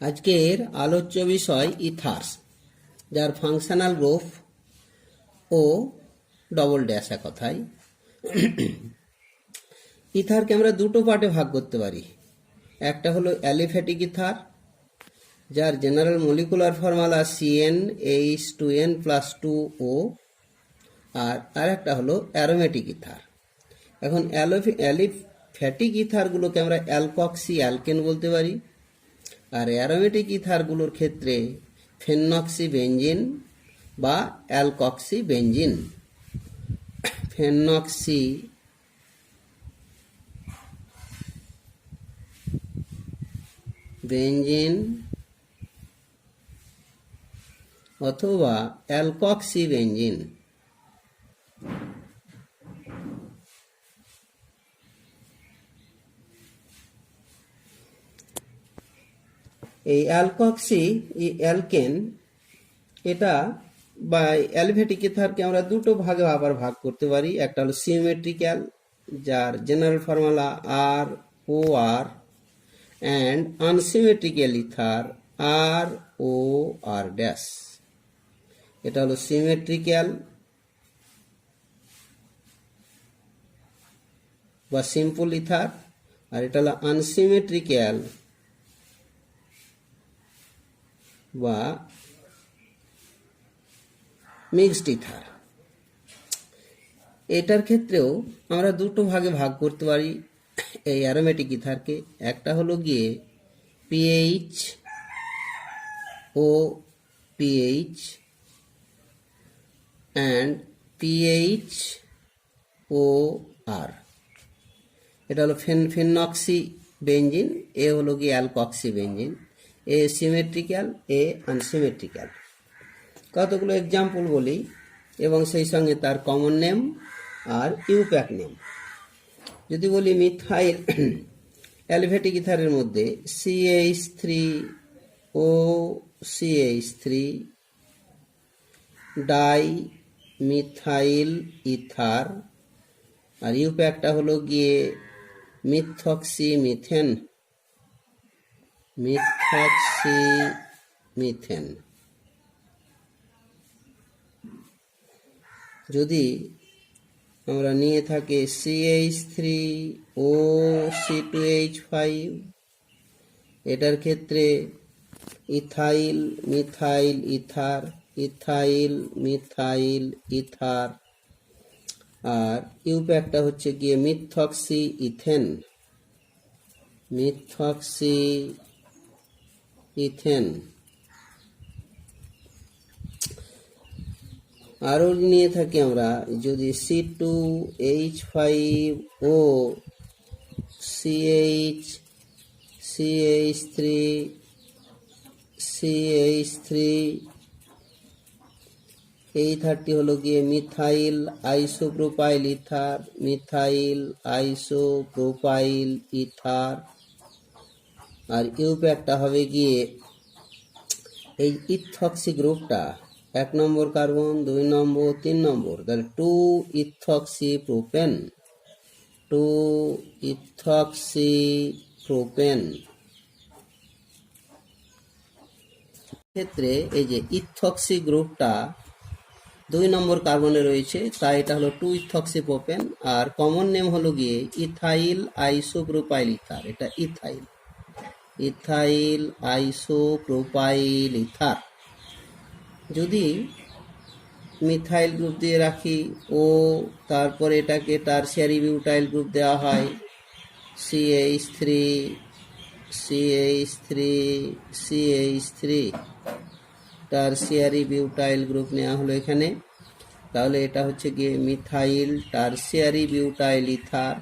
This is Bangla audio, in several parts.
আজকের আলোচ্য বিষয় ইথার্স, যার ফাংশনাল গ্রুপ ও ডবল ড্যাশ। এক কথায় ইথারকে আমরা দুটো পার্টে ভাগ করতে পারি। একটা হলো অ্যালিফ্যাটিক ইথার, যার জেনারেল মলিকুলার ফর্মুলা CnH2n+2O, আর একটা হলো অ্যারোমেটিক ইথার। এখন অ্যালিফ্যাটিক ইথারগুলোকে আমরা অ্যালকক্সি অ্যালকেন বলতে পারি, আর অ্যারোমেটিক ইথারগুলোর ক্ষেত্রে ফেনক্সি বেঞ্জিন বা অ্যালকক্সি বেঞ্জিন। ফেনক্সি বেঞ্জিন অথবা অ্যালকক্সি বেঞ্জিন। এই অ্যালকক্সি অ্যালকেন এটা বা অ্যালফ্যাটিক ইথারকে আমরা দুটো ভাগে আবার ভাগ করতে পারি। একটা হলো সিমেট্রিক্যাল, যার general formula ROR, and unsymmetrical ether ROR dash. এটা হলো সিমেট্রিক্যাল বা সিম্পল ইথার, আর এটা হলো আনসিমেট্রিক্যাল বা মিক্সড ইথার। এটার ক্ষেত্রেও আমরা দুটো ভাগে ভাগ করতে পারি এই অ্যারোমেটিক ইথারকে। একটা হলো গিয়ে PH ও PH অ্যান্ড PH ও R। এটা হলো ফেনক্সি বেঞ্জিন, এ হলো গিয়ে অ্যালকক্সি বেঞ্জিন। এ সিমেট্রিক্যাল, এ আনসিমেট্রিক্যাল। কতগুলো এক্সাম্পল বলি এবং সেই সঙ্গে তার কমন নেম আর ইউপ্যাক নেম। যদি বলি মিথাইল অ্যালফ্যাটিক ইথারের মধ্যে CH3OCH3 ডাই মিথাইল ইথার, আর ইউপ্যাকটা হলো গিয়ে মিথক্সি মিথেন। যদি আমরা নিয়ে থাকি CH3OC2H5, এটার ক্ষেত্রে ethyl methyl ether, ethyl methyl ether, আর ইউপ্যাকটা হচ্ছে গিয়ে মিথক্সি ইথেন। আরও নিয়ে থাকি আমরা যদি C2H5O CH3 এই ইথারটি হলো গিয়ে মিথাইল আইসোপ্রোপাইল ইথার, আর ইউপ্যাকটা হবে গিয়ে এই ইথক্সি গ্রুপটা 1 নম্বর কার্বন, 2 নম্বর, 3 নম্বর, তাহলে 2 ইথক্সি প্রোপেন। ক্ষেত্রে এই যে ইথক্সি গ্রুপটা 2 নম্বর কার্বনে রয়েছে, তাই এটা হলো 2 ইথক্সি প্রোপেন, আর কমন নেম হলো গিয়ে ইথাইল আইসোপ্রোপাইল ইথার। এটা ইথাইল আইসোপ্রোপাইল ইথার। যদি মিথাইল গ্রুপ দিয়ে রাখি ও তারপর এটাকে টারসিয়ারি বিউটাইল গ্রুপ দেওয়া হয় CH3 টারসিয়ারি বিউটাইল গ্রুপ নেওয়া হলো এখানে। তাহলে এটা হচ্ছে গিয়ে methyl tertiary butyl ether,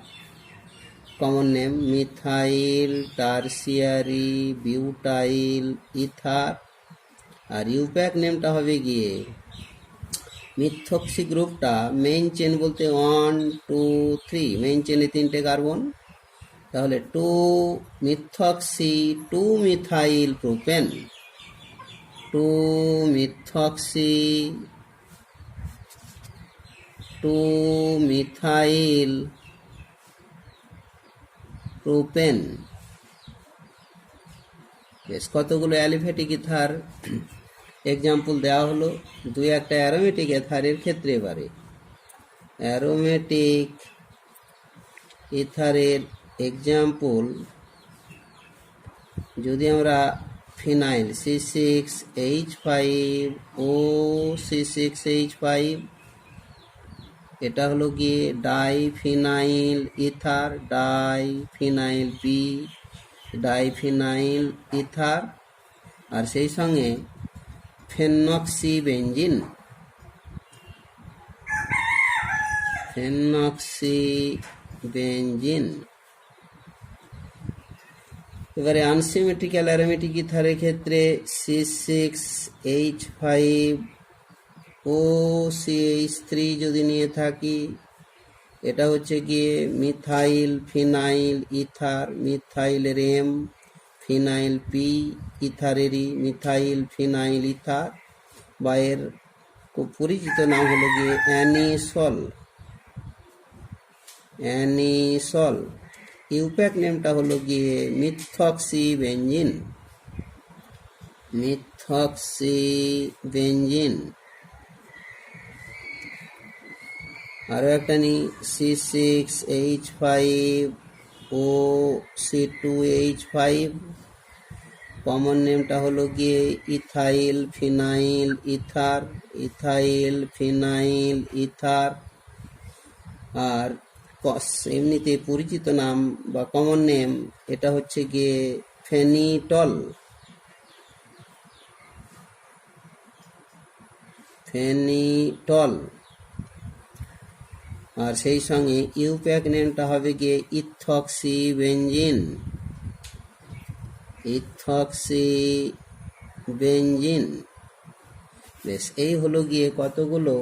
common name methyl tertiary butyl ether, আর ইউপ্যাক নেমটা হবে গিয়ে মিথক্সি গ্রুপটা মেইন চেন বলতে 1 2 3, মেইন চেনে 3টে কার্বন, তাহলে 2 methoxy 2 methyl propane, 2 methoxy 2 methyl propane. বেশ, কতগুলো অ্যালিফ্যাটিক ইথার এক্সাম্পল দেওয়া হলো। দুই একটা অ্যারোমেটিক ইথারের ক্ষেত্রে এবারে অ্যারোমেটিক ইথারের এক্সাম্পল যদি আমরা ফিনাইল C6H5O C6H5, এটা হলো গিয়ে diphenyl ether, diphenyl P, diphenyl ether, আর সেই সঙ্গে ফেনক্সি বেঞ্জিন, ফেনক্সি বেঞ্জিন। এবারে আনসিমেট্রিক্যাল অ্যারোমেটিক ইথারের ক্ষেত্রে C6H5OCH3 যদি নিয়ে থাকি, এটা হচ্ছে গিয়ে মিথাইল ফিনাইল ইথার, মিথাইলের এম, ফিনাইল পি, ইথারেরই মিথাইল ফিনাইল ইথার, বা এর খুব পরিচিত নাম হলো গিয়ে অ্যানিসল, অ্যানিসল। ইউপ্যাক নেমটা হলো গিয়ে মিথক্সি বেঞ্জিন, মিথক্সি বেঞ্জিন। আরও একটা নিই C6H5OC2H5, কমন নেমটা হলো গিয়ে ethyl phenyl ether, ethyl phenyl ether. আর এমনিতে পরিচিত নাম বা কমন নেম এটা হচ্ছে গিয়ে ফেনিটল, ফেনিটল। আর সেই সঙ্গে ইউপ্যাক নেমটা হবে গিয়ে ইথক্সি বেঞ্জিন, ইথক্সি বেঞ্জিন। বেশ, এই হলো গিয়ে কতগুলো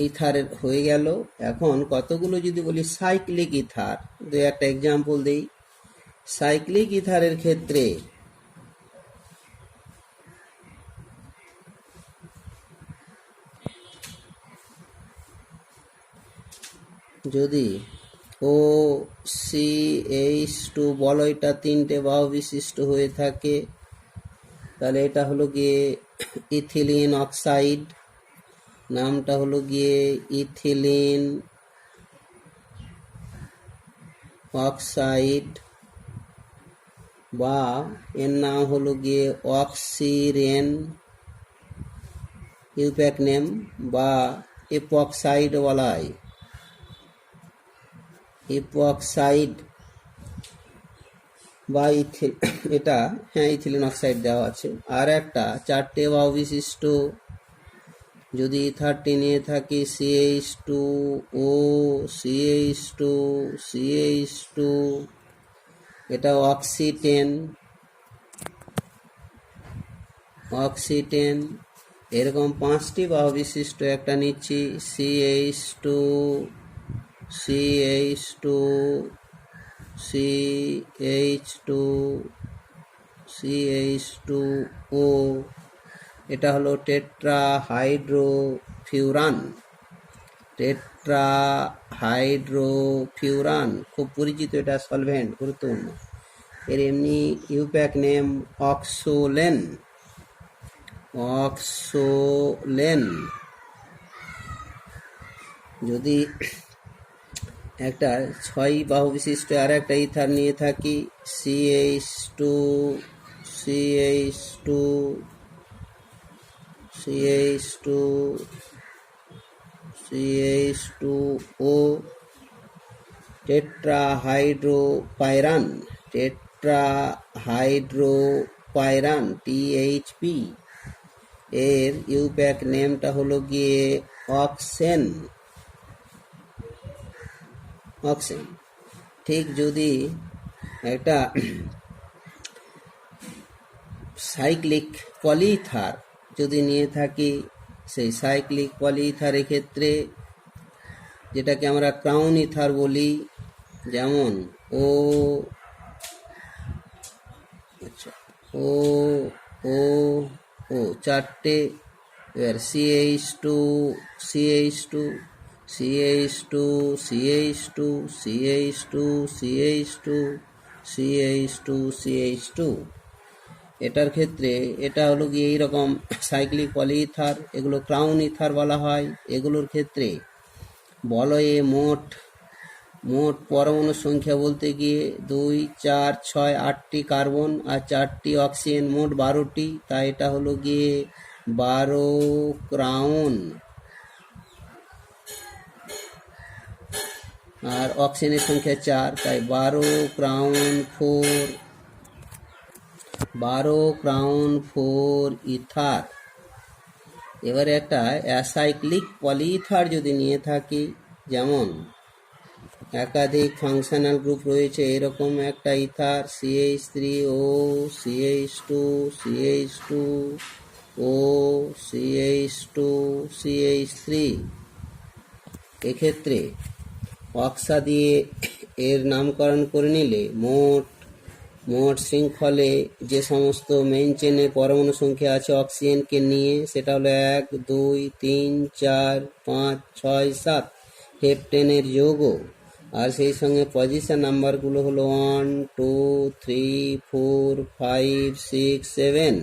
ইথারের হয়ে গেল। এখন কতগুলো যদি বলি সাইক্লিক ইথার, দু একটা এক্সাম্পল দিই। সাইক্লিক ইথারের ক্ষেত্রে যদি OCH2 বলয়টা তিনটে বাহু বিশিষ্ট হয়ে থাকে, তাহলে এটা হলো গিয়ে ইথিলিন অক্সাইড, নামটা হলো গিয়ে ইথিলিন অক্সাইড, বা এর নাম হলো গিয়ে অক্সিরেন, ইউপ্যাক নেম, বা এপক্সাইড বলা হয়, এপক্সাইড বা এটা হ্যাঁ ইথিলিন অক্সাইড দেওয়া আছে। আর একটা চারটে বাহু বিশিষ্ট যদি ইথারটি নিয়ে থাকি CH2O CH2 CH2, এটা অক্সিটেন, অক্সিটেন। এরকম পাঁচটি বাহু বিশিষ্ট একটা নিচ্ছি CH2 CH2 CH2 CH2O, এটা হলো টেট্রাহাইড্রোফিউরান, টেট্রাহাইড্রোফিউরান খুব পরিচিত, এটা সলভেন্ট, গুরুত্বপূর্ণ। এর এমনি ইউপ্যাক নেম অক্সোলেন, অক্সোলেন। যদি একটা 6 বাহু বিশিষ্ট আর একটা ইথার নিয়ে থাকি CH2 CH2 CH2 CH2O, টেট্রাহাইড্রোপাইরান, টেট্রাহাইড্রোপাইরান THP। এর ইউপ্যাক নেমটা হলো গিয়ে অক্সেন, অক্সেন। ঠিক যদি একটা সাইক্লিক পলিইথার যদি নিয়ে থাকি, সেই সাইক্লিক পলিইথারের ক্ষেত্রে যেটাকে আমরা ক্রাউন ইথার বলি, যেমন ও ও ও ও চারটে, এবার CH2 CH2 CH2 CH2 CH2 CH2 CH2CH2। এটার ক্ষেত্রে এটা হলো গিয়ে এইরকম সাইক্লিক পলিইথার, এগুলো ক্রাউন ইথার বলা হয়। এগুলোর ক্ষেত্রে বলয়ে মোট পরমাণু সংখ্যা বলতে গিয়ে 2, 4, 6, 8টি কার্বন আর 4টি অক্সিজেন, মোট 12টি। তাই এটা হলো গিয়ে 12 ক্রাউন। আর অক্সিজেনের সংখ্যা 4, তাই 12 ক্রাউন 4 ইথার। এবারে একটা অ্যাসাইক্লিক পলিইথার যদি নিয়ে থাকি, যেমন একাধিক ফাংশনাল গ্রুপ রয়েছে, এরকম একটা ether CH3O, CH2, CH2O, CH2, CH3। এক্ষেত্রে অক্সা দিয়ে এর নামকরণ করে নিলে মোট শৃঙ্খলে যে সমস্ত মেইন চেনে পরমাণু সংখ্যা আছে অক্সিজেনকে নিয়ে, সেটা হলো 1, 2, 3, 4, 5, 6, 7 হেপটেনের যৌগ। আর সেই সঙ্গে পজিশন নাম্বারগুলো হলো 1, 2, 3, 4, 5, 6, 7।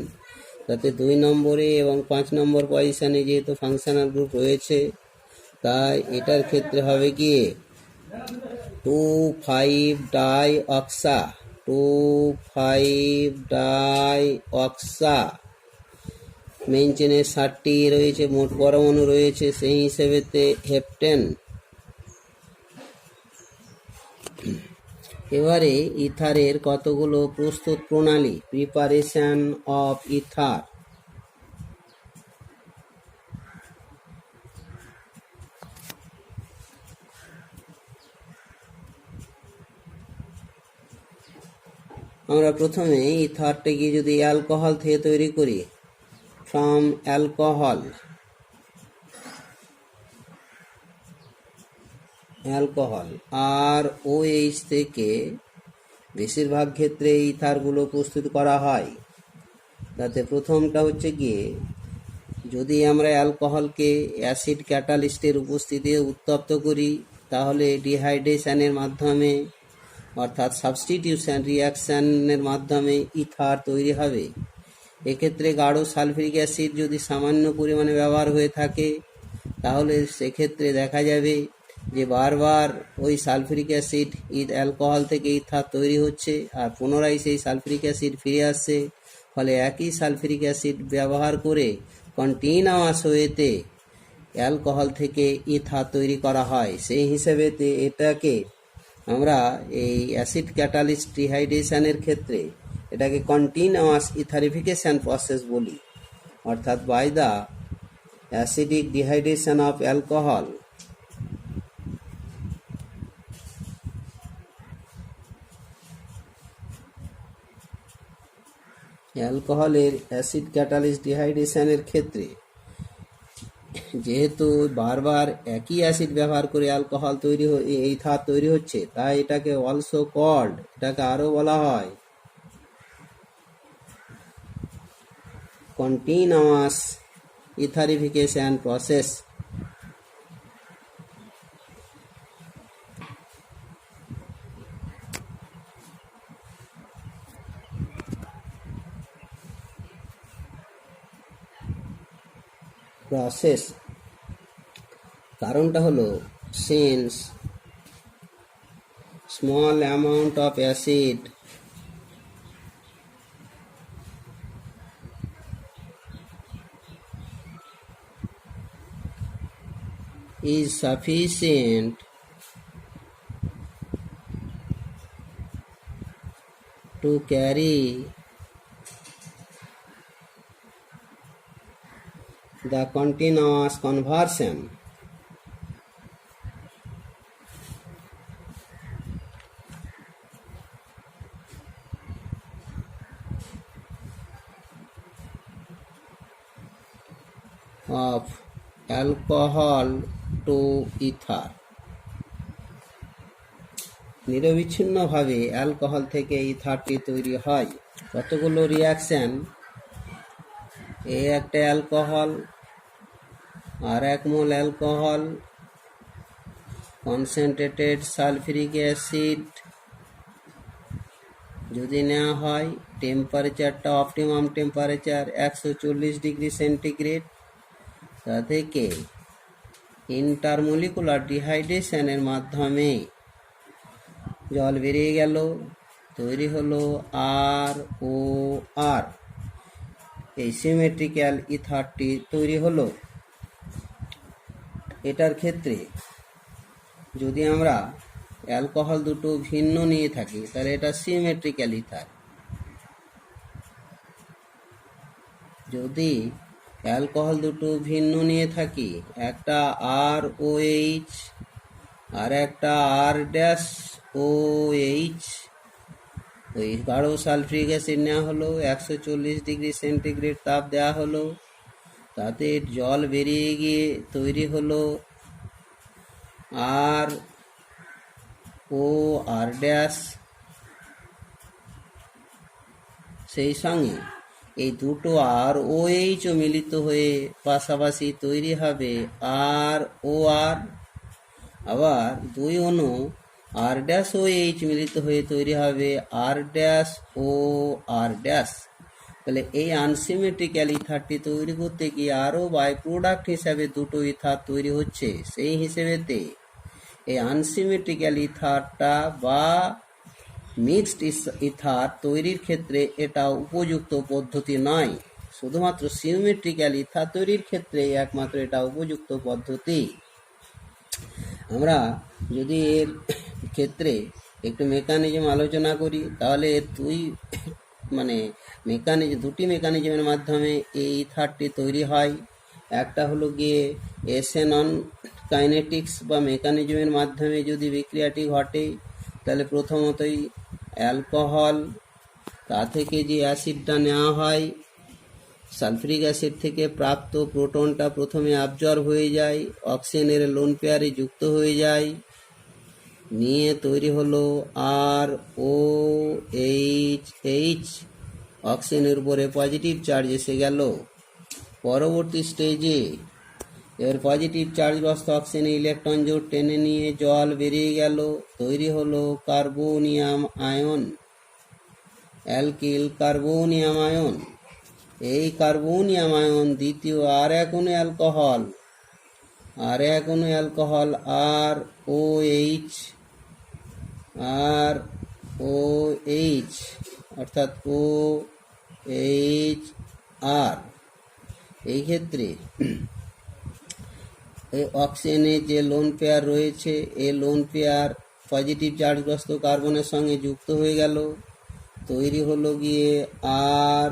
তাতে 2 নম্বরে এবং 5 নম্বর পজিশনে যেহেতু ফাংশনাল গ্রুপ রয়েছে, তাই এটার ক্ষেত্রে হবে গিয়ে 2,5-ডাইঅক্সা। 2,5-ডাইঅক্সা। মেইন চেনে 60টি রয়েছে, মোট পরমাণু রয়েছে সেই হিসেবেতে হেপটেন। এবারে ইথারের কতগুলো প্রস্তুত প্রণালী, প্রিপারেশন অফ ইথার। আমরা প্রথমে ইথারটাকে যদি অ্যালকোহল থেকে তৈরি করি, ফ্রম অ্যালকোহল, আর OH থেকে বেশিরভাগ ক্ষেত্রে ইথারগুলো প্রস্তুত করা হয়। তাতে প্রথমটা হচ্ছে গিয়ে, যদি আমরা অ্যালকোহলকে অ্যাসিড ক্যাটালিস্টের উপস্থিতিতে উত্তপ্ত করি, তাহলে ডিহাইড্রেশনের মাধ্যমে অর্থাৎ সাবস্টিটিউশন রিয়াকশানের মাধ্যমে ইথার তৈরি হবে। এক্ষেত্রে গাঢ় সালফিউরিক অ্যাসিড যদি সামান্য পরিমাণে ব্যবহার হয়ে থাকে, তাহলে সেক্ষেত্রে দেখা যাবে যে বারবার ওই সালফিউরিক অ্যাসিড অ্যালকোহল থেকে ইথার তৈরি হচ্ছে, আর পুনরায় সেই সালফিউরিক অ্যাসিড ফিরে আসছে। ফলে একই সালফিউরিক অ্যাসিড ব্যবহার করে কন্টিনিউয়াস ওয়েতে অ্যালকোহল থেকে ইথার তৈরি করা হয়। সেই হিসেবেতে এটাকে আমরা এই অ্যাসিড ক্যাটালিস্ট ডিহাইড্রেশনের ক্ষেত্রে এটাকে কন্টিনিউয়াস ইথারিফিকেশন প্রসেস বলি, অর্থাৎ by the acidic dehydration of alcohol. অ্যালকোহলের অ্যাসিড ক্যাটালিস্ট ডিহাইড্রেশনের ক্ষেত্রে যেহেতু বারবার একই অ্যাসিড ব্যবহার করে অ্যালকোহল তৈরি ইথার তৈরি হচ্ছে, তাই এটাকে অলসো কল্ড, এটাকে আরও বলা হয় কন্টিনিউয়াস ইথারিফিকেশন প্রসেস। কারণটা হলো, since small amount of acid is sufficient to carry the continuous conversion of alcohol to ether। নিরবিচ্ছিন্নভাবে অ্যালকোহল থেকে ইথারটি তৈরি হয়। কতগুলো রিয়াকশন, একটা অ্যালকোহল, আর 1 mole alcohol, concentrated sulphuric acid, যদি নেওয়া হয় টেম্পারেচারটা অপটিমাম টেম্পারেচার 140°C, তা থেকে ইন্টারমলিকুলার ডিহাইড্রেশনের মাধ্যমে জল বেরিয়ে গেল, তৈরি হলো ROR। এই সিমেট্রিক্যাল ইথারটি তৈরি হলো। এটার ক্ষেত্রে যদি আমরা অ্যালকোহল দুটো ভিন্ন নিয়ে থাকি তাহলে এটা সিমেট্রিক্যাল ইথার। যদি অ্যালকোহল দুটো ভিন্ন নিয়ে থাকি, একটা ROH আর একটা R-OH, ওই গাঢ় সালফ্রিক অ্যাসিড নেওয়া হলো, 140°C তাপ দেওয়া হলো, তাতে জল বেরিয়ে গিয়ে তৈরি হলো ROR'। সেই সঙ্গে এই দুটো ROH মিলিত হয়ে পাশাপাশি তৈরি হবে ROR। আবার দুই অণু R'-OH মিলিত হয়ে তৈরি হবে R'-OR'। তাহলে এই আনসিমেট্রিক্যাল ইথারটি তৈরি করতে গিয়ে আরও বাই প্রোডাক্ট হিসাবে দুটো ইথার তৈরি হচ্ছে। সেই হিসেবেতে এই আনসিমেট্রিক্যাল ইথারটা বা মিক্সড ইথার তৈরির ক্ষেত্রে এটা উপযুক্ত পদ্ধতি নয়। শুধুমাত্র সিমেট্রিক্যাল ইথার তৈরির ক্ষেত্রে একমাত্র এটা উপযুক্ত পদ্ধতি। আমরা যদি এর ক্ষেত্রে একটু মেকানিজম আলোচনা করি তাহলে দুটি মেকানিজমের মাধ্যমে এই ইথারটি তৈরি হয়। একটা হলো গিয়ে এসেনন কাইনেটিক্স বা মেকানিজমের মাধ্যমে যদি বিক্রিয়াটি ঘটে, তাহলে প্রথমতই অ্যালকোহল, তা থেকে যে অ্যাসিডটা নেওয়া হয়, সালফ্রিক অ্যাসিড থেকে প্রাপ্ত প্রোটনটা প্রথমে অ্যাবজর্ব হয়ে যায়, অক্সিজেনের লোন পেয়ারে যুক্ত হয়ে যায়, নিয়ে তৈরি হলো ROH। অক্সিজেনের উপরে পজিটিভ চার্জ এসে গেল। পরবর্তী স্টেজে এর পজিটিভ চার্জগ্রস্ত অক্সিজেন ইলেকট্রন জোড় টেনে নিয়ে জল বেরিয়ে গেল, তৈরি হলো carbonium ion, alkyl carbonium ion. এই কার্বোনিয়াম আয়ন দ্বিতীয় আর এক অণু অ্যালকোহল ROH অর্থাৎ OHR। এই ক্ষেত্রে এই অক্সিজেনের যে লোন পেয়ার রয়েছে, এই লোন পেয়ার পজিটিভ চার্জগ্রস্ত কার্বনের সঙ্গে যুক্ত হয়ে গেল, তৈরি হলো গিয়ে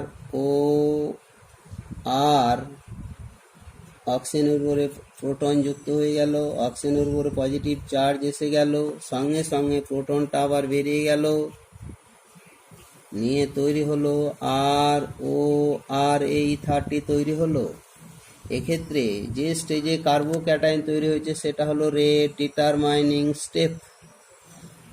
ROR। অক্সিজেনের উপরে প্রোটন যুক্ত হয়ে গেল, অক্সিজেনের উপরে পজিটিভ চার্জ এসে গেল, সঙ্গে সঙ্গে প্রোটনটা আবার বেরিয়ে গেল, নিয়ে তৈরি হলো ROR। এই ইথারটি তৈরি হলো। এক্ষেত্রে যে স্টেজে কার্বোক্যাটায়ন তৈরি হয়েছে সেটা হলো রেট ডিটারমাইনিং স্টেপ।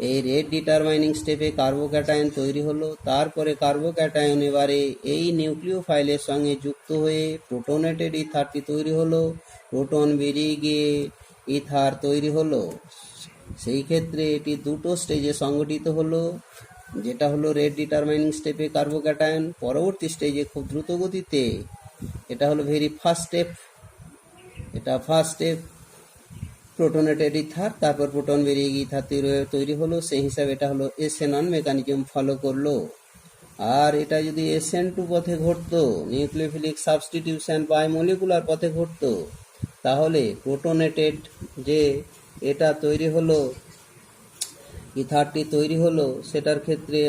এই রেট ডিটারমাইনিং স্টেপে কার্বোক্যাটায়ন তৈরি হলো। তারপরে কার্বোক্যাটায়ন এবারে এই নিউক্লিওফাইলের সঙ্গে যুক্ত হয়ে প্রোটোনেটেড ইথারটি তৈরি হলো, প্রোটন বেরিয়ে গিয়ে ইথার তৈরি হলো। সেই ক্ষেত্রে এটি দুটো স্টেজে সংগঠিত হলো, যেটা হলো রেট ডিটারমাইনিং স্টেপে কার্বোক্যাটায়ন, পরবর্তী স্টেজে খুব দ্রুত গতিতে এটা হলো ভেরি ফার্স্ট স্টেপ। এটা ফার্স্ট স্টেপ প্রোটোনেটেড ইথার, তারপর প্রোটন বেরিয়ে গিয়ে ইথার তৈরি হলো। সেই হিসাবে এটা হলো এসএনন মেকানিজম ফলো করলো। আর এটা যদি SN2 পথে ঘটতো, নিউক্লিওফিলিক সাবস্টিটিউশন বায়োমলিকুলার পথে ঘটতো, তাহলে প্রোটোনেটেড যে এটা তৈরি হলো, ইথারটি তৈরি হলো, সেটার ক্ষেত্রে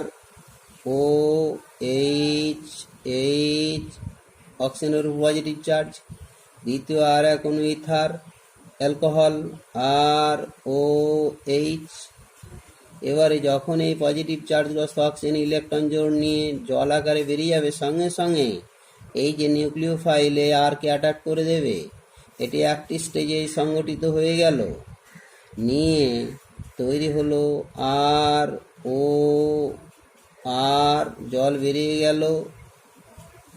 ROH অক্সিজেনের পজিটিভ চার্জ, দ্বিতীয় আর এক অণু ইথার অ্যালকোহল ROH। এবারে যখন এই পজিটিভ চার্জগ্রস্ত অক্সিজেন ইলেকট্রন জোড় নিয়ে জল আকারে বেরিয়ে যাবে, সঙ্গে সঙ্গে এই যে নিউক্লিওফাইলে আরকে অ্যাটাক করে দেবে। এটি একটি স্টেজে সংগঠিত হয়ে গেল, নিয়ে তৈরি হলো ROR। জল বেরিয়ে গেল,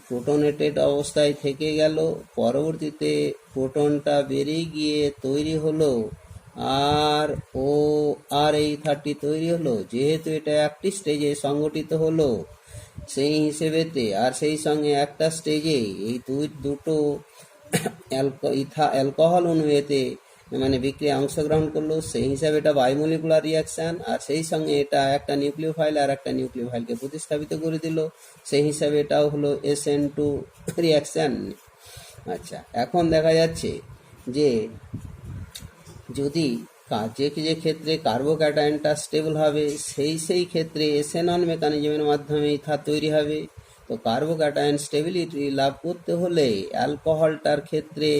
প্রোটোনেটেড অবস্থায় থেকে গেল, পরবর্তীতে প্রোটনটা বেরিয়ে গিয়ে তৈরি হলো আর ও আর এই 30 তৈরি হলো, যেহেতু এটা একটি স্টেজে সংগঠিত হলো সেই হিসেবেতে, আর সেই সঙ্গে একটা স্টেজে এই দুটো অ্যালকোহল অণুতে মানে বিক্রিয়া অংশগ্রহণ করলো, সেই হিসাবে এটা বায়োমলিকুলার রিয়াকশান, আর সেই সঙ্গে এটা একটা নিউক্লিওফাইল আর একটা নিউক্লিওফাইলকে প্রতিস্থাপিত করে দিল, সেই হিসাবে এটাও হলো SN2 রিয়াকশান। আচ্ছা, এখন দেখা যাচ্ছে যে যদি যে ক্ষেত্রে কার্বোক্যাটায়নটা স্টেবল হবে সেই ক্ষেত্রে এসেনন মেকানিজমের মাধ্যমে ইথার তৈরি হবে। তো কার্বোক্যাটায়ন স্টেবিলিটি লাভ করতে হলে অ্যালকোহলটার ক্ষেত্রে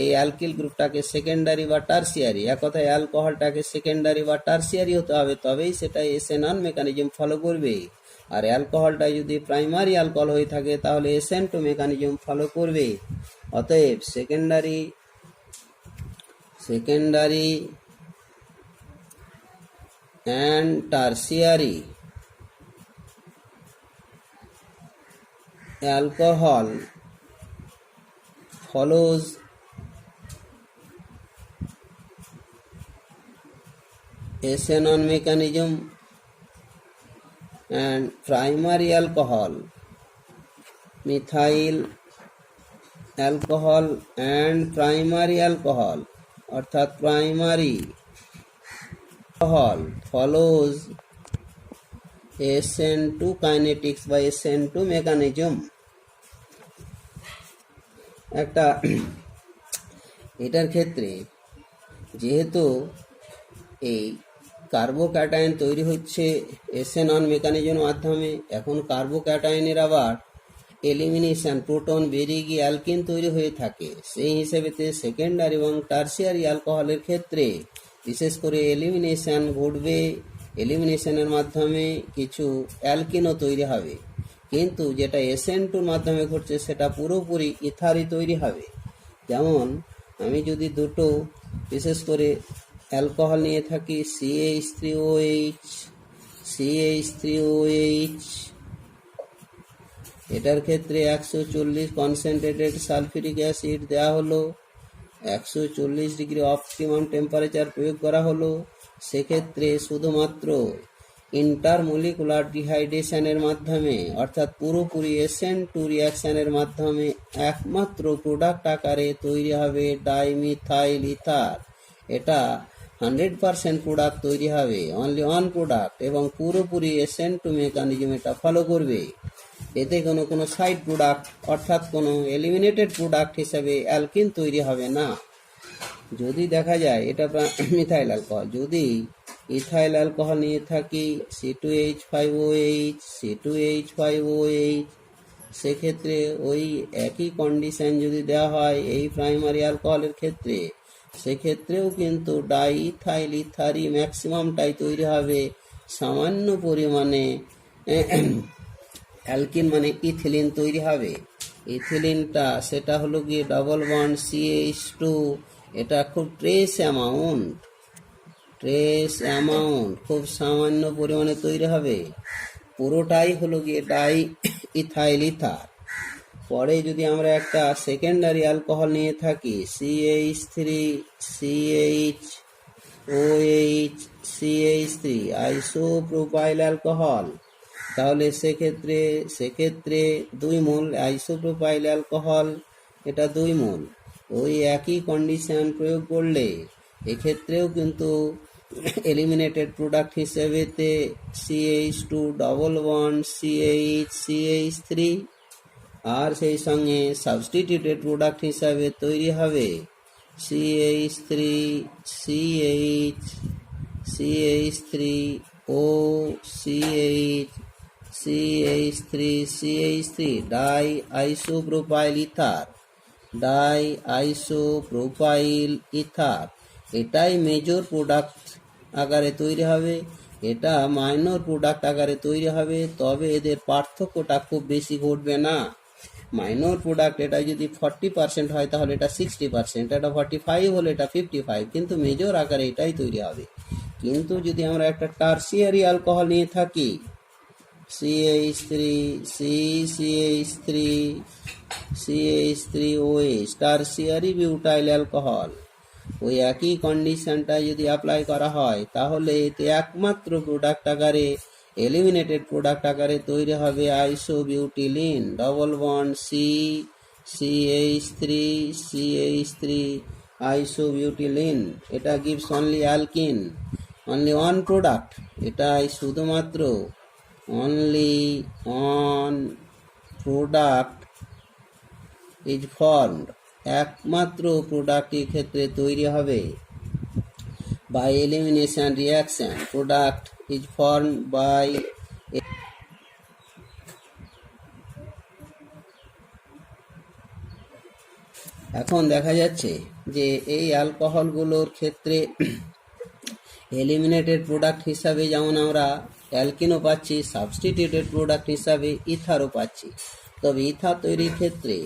এই অ্যালকিল গ্রুপটাকে সেকেন্ডারি বা টার্সিয়ারি, এক কথায় অ্যালকোহলটাকে সেকেন্ডারি বা টার্সিয়ারি হতে হবে, তবেই সেটা এসেনন মেকানিজম ফলো করবে। আর অ্যালকোহলটা যদি প্রাইমারি অ্যালকোহল হয়ে থাকে তাহলে SN2 মেকানিজম ফলো করবে। অতএব secondary and tertiary alcohol follows SN1 mechanism, and primary alcohol, methyl alcohol and primary alcohol অর্থাৎ primary alcohol follows SN2 kinetics বা SN2 mechanism। একটা এটার ক্ষেত্রে যেহেতু এই কার্বোক্যাটায়ন তৈরি হচ্ছে SN1 মেকানিজমের মাধ্যমে, এখন কার্বোক্যাটায়নের আবার এলিমিনেশন, প্রোটন বেরিয়ে গিয়ে অ্যালকিন তৈরি হয়ে থাকে, সেই হিসেবেতে সেকেন্ডারি এবং টার্সিয়ারি অ্যালকোহলের ক্ষেত্রে বিশেষ করে এলিমিনেশন ঘটবে, এলিমিনেশনের মাধ্যমে কিছু অ্যালকিনও তৈরি হবে, কিন্তু যেটা SN2-র মাধ্যমে ঘটছে সেটা পুরোপুরি ইথারই তৈরি হবে। যেমন আমি যদি দুটো বিশেষ করে অ্যালকোহল নিয়ে থাকি CH3OH, এটার ক্ষেত্রে 140 কনসেন্ট্রেটেড সালফিউরিক অ্যাসিড দেওয়া হলো, 140 ডিগ্রি অপটিমাম টেম্পারেচার প্রয়োগ করা হলো, সেক্ষেত্রে শুধুমাত্র ইন্টারমলিকুলার ডিহাইড্রেশনের মাধ্যমে অর্থাৎ পুরোপুরি SN2 রিয়াকশানের মাধ্যমে একমাত্র প্রোডাক্ট আকারে তৈরি হবে ডাইমিথাইল ইথার। এটা 100% প্রোডাক্ট তৈরি হবে, অনলি ওয়ান প্রোডাক্ট, এবং পুরোপুরি SN2 মেকানিজম এটা ফলো করবে। এতে কোনো সাইড প্রোডাক্ট অর্থাৎ কোনো এলিমিনেটেড প্রোডাক্ট হিসাবে অ্যালকিন তৈরি হবে না। যদি দেখা যায় এটা মিথাইল অ্যালকোহল, যদি ইথাইল অ্যালকোহল নিয়ে থাকি C2H5OH, সেক্ষেত্রে ওই একই কন্ডিশন যদি দেওয়া হয় এই প্রাইমারি অ্যালকোহলের ক্ষেত্রে, সেক্ষেত্রেও কিন্তু ডাইইথাইল ইথারই ম্যাক্সিমামটাই তৈরি হবে, সামান্য পরিমাণে অ্যালকিন মানে ইথিলিন তৈরি হবে। ইথিলিনটা সেটা হলো গিয়ে ডবল বন্ড CH2, এটা খুব ট্রেস অ্যামাউন্ট খুব সামান্য পরিমাণে তৈরি হবে, পুরোটাই হলো গিয়ে ডাই ইথাইল ইথার। পরে যদি আমরা একটা সেকেন্ডারি অ্যালকোহল নিয়ে থাকি CH3CHOH আইসোপ্রোপাইল অ্যালকোহল, তাহলে সেক্ষেত্রে 2 মোল আইসোপ্রোপাইল অ্যালকোহল, এটা 2 মোল। ওই একই কন্ডিশন প্রয়োগ করলে এক্ষেত্রেও কিন্তু এলিমিনেটেড প্রোডাক্ট হিসেবেতে CH2 ডবল বন্ড CH3, আর সেই সঙ্গে সাবস্টিটিউটেড প্রোডাক্ট হিসাবে তৈরি হবে CH3CH3O CH3 di isopropyl ether. এটাই মেজর প্রোডাক্ট আকারে তৈরি হবে, এটা মাইনর প্রোডাক্ট আকারে তৈরি হবে, তবে এদের পার্থক্যটা খুব বেশি ঘটবে না। মাইনর প্রোডাক্ট এটা যদি 40% হয় তাহলে এটা 60%, এটা 45 হলে এটা 55, কিন্তু মেজর আকারে এটাই তৈরি হবে। কিন্তু যদি আমরা একটা টার্সিয়ারি অ্যালকোহল নিয়ে থাকি CH3OH টার্সিয়ারি বিউটাইল অ্যালকোহল, ওই একই কন্ডিশনটা যদি অ্যাপ্লাই করা হয় তাহলে এতে একমাত্র প্রোডাক্ট আকারে এলিমিনেটেড প্রোডাক্ট আকারে তৈরি হবে আইসোবিউটিলিন ডবল বন্ড CH3 আইসোবিউটিলিন। এটা gives only alkene, only one product. এটাই শুধুমাত্র only one product is formed, একমাত্র প্রোডাক্টের ক্ষেত্রে তৈরি হবে by elimination reaction. Product is formed by এখন দেখা যাচ্ছে যে এই অ্যালকোহলগুলোর ক্ষেত্রে এলিমিনেটেড প্রোডাক্ট হিসাবে যেমন আমরা অ্যালকিনও পাচ্ছি, সাবস্টিটিউটেড প্রোডাক্ট হিসাবে ইথারও পাচ্ছি। তবে ইথার তৈরির ক্ষেত্রে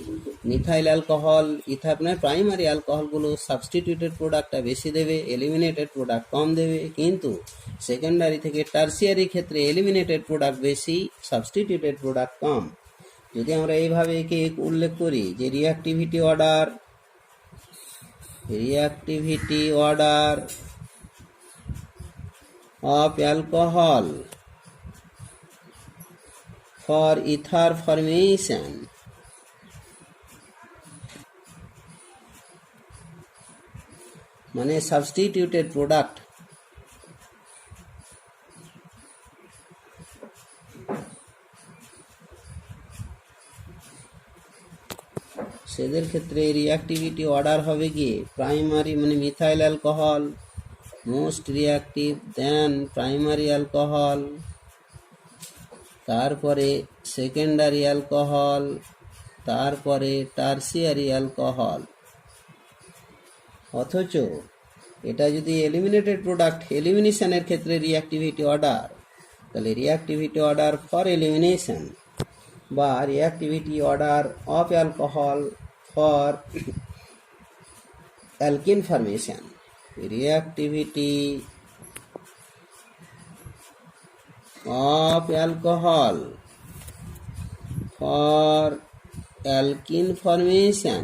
মিথাইল অ্যালকোহল, ইথার প্রাইমারি অ্যালকোহলগুলো সাবস্টিটিউটেড প্রোডাক্টটা বেশি দেবে, এলিমিনেটেড প্রোডাক্ট কম দেবে। কিন্তু সেকেন্ডারি থেকে টার্সিয়ারি ক্ষেত্রে এলিমিনেটেড প্রোডাক্ট বেশি, সাবস্টিটিউটেড প্রোডাক্ট কম। যদি আমরা এইভাবে একে উল্লেখ করি যে reactivity order of alcohol for ether formation, মানে সাবস্টিটিউটেড প্রোডাক্ট সেদের ক্ষেত্রে রিঅ্যাক্টিভিটি অর্ডার হবে গিয়ে প্রাইমারি মানে methyl alcohol most reactive than primary alcohol, তারপরে সেকেন্ডারি অ্যালকোহল, তারপরে টার্সিয়ারি অ্যালকোহল। অথচ এটা যদি এলিমিনেটেড প্রোডাক্ট, এলিমিনেশনের ক্ষেত্রে রিঅ্যাক্টিভিটি অর্ডার, তাহলে রিঅ্যাক্টিভিটি অর্ডার ফর এলিমিনেশন বা reactivity order of alcohol for alkyne formation, reactivity of alcohol for alkene formation,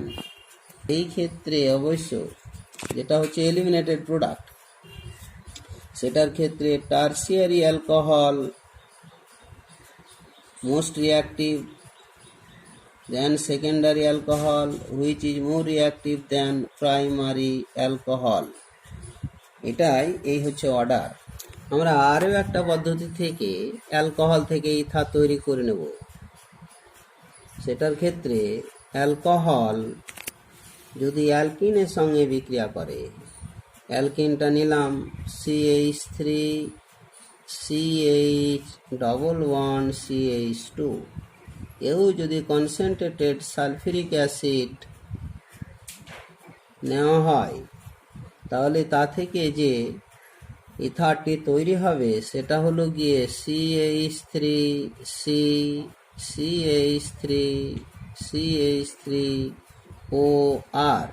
এই ক্ষেত্রে অবশ্য যেটা হচ্ছে এলিমিনেটেড প্রোডাক্ট সেটার ক্ষেত্রে tertiary alcohol most reactive than secondary alcohol which is more reactive than primary alcohol. এই হচ্ছে অর্ডার। আমরা আরও একটা পদ্ধতি থেকে অ্যালকোহল থেকে ইথার তৈরি করে নেব। সেটার ক্ষেত্রে অ্যালকোহল যদি অ্যালকিনের সঙ্গে বিক্রিয়া করে, অ্যালকিনটা নিলাম CH3CH2, এও যদি কনসেন্ট্রেটেড সালফিউরিক অ্যাসিড নেওয়া হয় তাহলে তা থেকে যে ইথারটি তৈরি হবে সেটা হলো গিয়ে CH3CH3CH3OR।